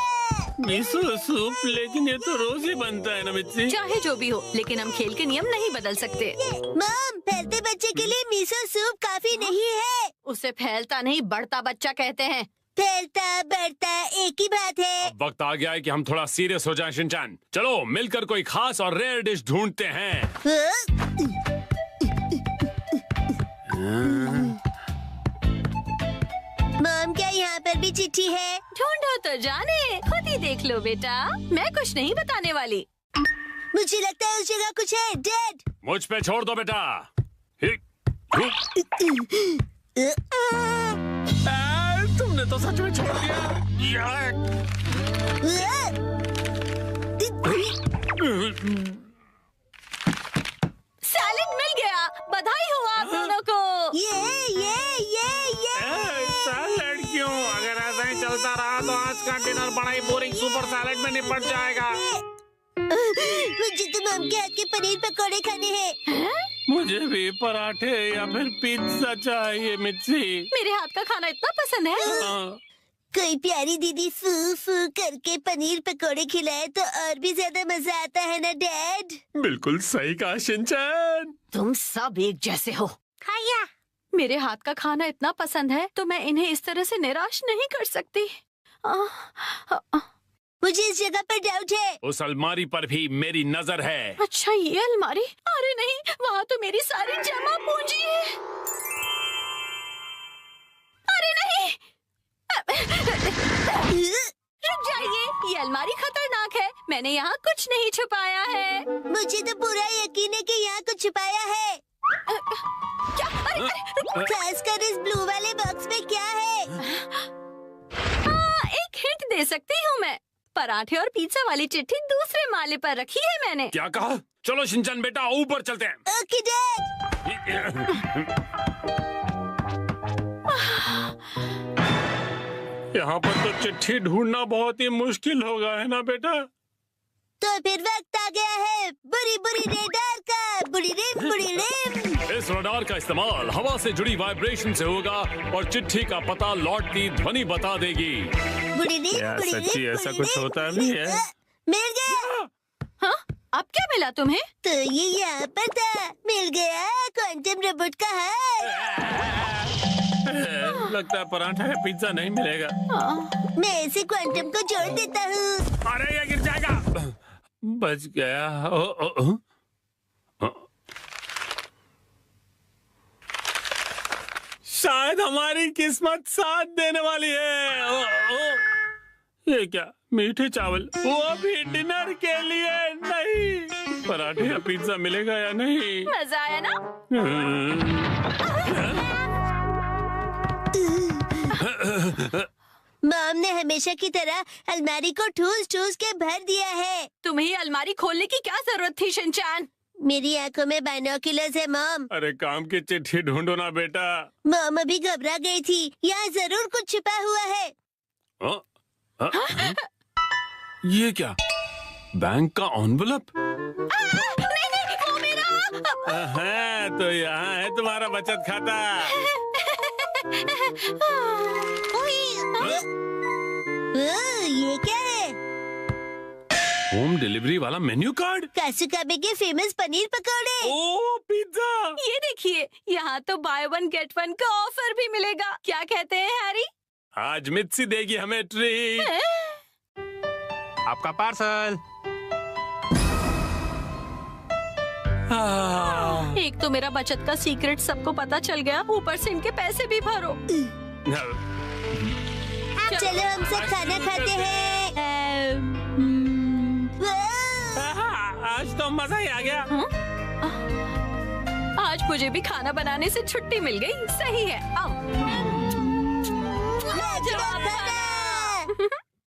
मिसो सूप, लेकिन ये तो रोज ही बनता है ना मित्सी। चाहे जो भी हो, लेकिन हम खेल के नियम नहीं बदल सकते। मॉम, फैलते बच्चे के लिए मिसो सूप काफी नहीं है। उसे फैलता नहीं बढ़ता बच्चा कहते हैं। फैलता बढ़ता एक ही बात है। अब वक्त आ गया है कि हम थोड़ा सीरियस हो जाएं शिनचैन। चलो मिलकर कोई खास और रेयर डिश ढूंढते हैं। मॉम, क्या यहाँ पर भी चिट्ठी है? ढूंढो तो जाने, खुद ही देख लो बेटा। मैं कुछ नहीं बताने वाली। मुझे लगता है उस जगह कुछ है। डैड, मुझ पे छोड़ दो बेटा। तुमने तो सच में छोड़ दिया। सैलेड मिल गया। बधाई हो आप दोनों को। ये सैलेड क्यों? अगर ऐसा ही चलता रहा तो आज का डिनर बड़ा ही बोरिंग सुपर सैलेड में निपट जाएगा। मुझे तो मॉम के हाथ के पनीर पकौड़े खाने हैं। मुझे भी पराठे या फिर पिज्जा चाहिए मिर्ची। मेरे हाथ का खाना इतना पसंद है। कोई प्यारी दीदी फू फू करके पनीर पकौड़े खिलाए तो और भी ज्यादा मजा आता है ना डैड? बिल्कुल सही कहा शिनचैन। तुम सब एक जैसे हो। खाया। मेरे हाथ का खाना इतना पसंद है तो मैं इन्हें इस तरह से निराश नहीं कर सकती। मुझे इस जगह पर डाउट है। उस अलमारी पर भी मेरी नजर है। अच्छा ये अलमारी? अरे नहीं, वहाँ तो मेरी सारी जमा पूंजी है। अरे नहीं, रुक जाइए, ये अलमारी खतरनाक है। मैंने यहाँ कुछ नहीं छुपाया है। मुझे तो पूरा यकीन है कि यहाँ कुछ छुपाया है। क्या? अरे खासकर इस ब्लू वाले बॉक्स में क्या है? हाँ, एक हिंट दे सकती हूँ मैं। पराठे और पिज्जा वाली चिट्ठी दूसरे माले पर रखी है मैंने। क्या कहा? चलो शिनचैन बेटा ऊपर चलते हैं। Okay dad. यहाँ पर तो चिट्ठी ढूंढना बहुत ही मुश्किल होगा, है ना बेटा? तो फिर वक्त आ गया है बुरी बुरी रेडार का। बुरी रिम। इस रडार का इस्तेमाल हवा से जुड़ी वाइब्रेशन से होगा और चिट्ठी का पता लौटती ध्वनि बता देगी। बुरी रिम। क्या सच्ची ऐसा कुछ होता भी है? मिल गया। हाँ, अब क्या मिला तुम्हें? तो ये यहाँ पर था। मिल गया क्वांटम रोबोट का हाथ। लगता है पराठा है, पिज्जा नहीं मिलेगा। मैं इसे क्वांटम को जोड़ देता हूँ। अरे ये गिर जाएगा। बच गया। शायद हमारी किस्मत साथ देने वाली है। ये क्या? मीठे चावल, वो भी डिनर के लिए नहीं। पराठे या पिज्जा मिलेगा या नहीं? मजा आया ना? मॉम ने हमेशा की तरह अलमारी को ठूस के भर दिया है। तुम्हें अलमारी खोलने की क्या जरूरत थी शिनचैन? मेरी आंखों में बाइनोकुलर्स है मॉम। अरे काम की चिट्ठी ढूंढो ना बेटा। मॉम अभी घबरा गई थी। यहाँ जरूर कुछ छिपा हुआ है। ये क्या? बैंक का एनवेलप? नहीं, वो मेरा। है तो यहाँ है तुम्हारा बचत खाता। ये क्या है? होम डिलीवरी वाला मेन्यू कार्ड। कासुकाबे के फेमस पनीर पकौड़े। ओ पिज्जा। ये देखिए, यहाँ तो बाय वन गेट वन का ऑफर भी मिलेगा। क्या कहते हैं हैरी? आज मित्सी देगी हमें ट्रीट। आपका पार्सल। एक तो मेरा बचत का सीक्रेट सबको पता चल गया, ऊपर से इनके पैसे भी भरो। चलो हम सब खाना खाते हैं। आज तो मजा ही आ गया। आज मुझे भी खाना बनाने से छुट्टी मिल गई। सही है। लाजवाब खाना।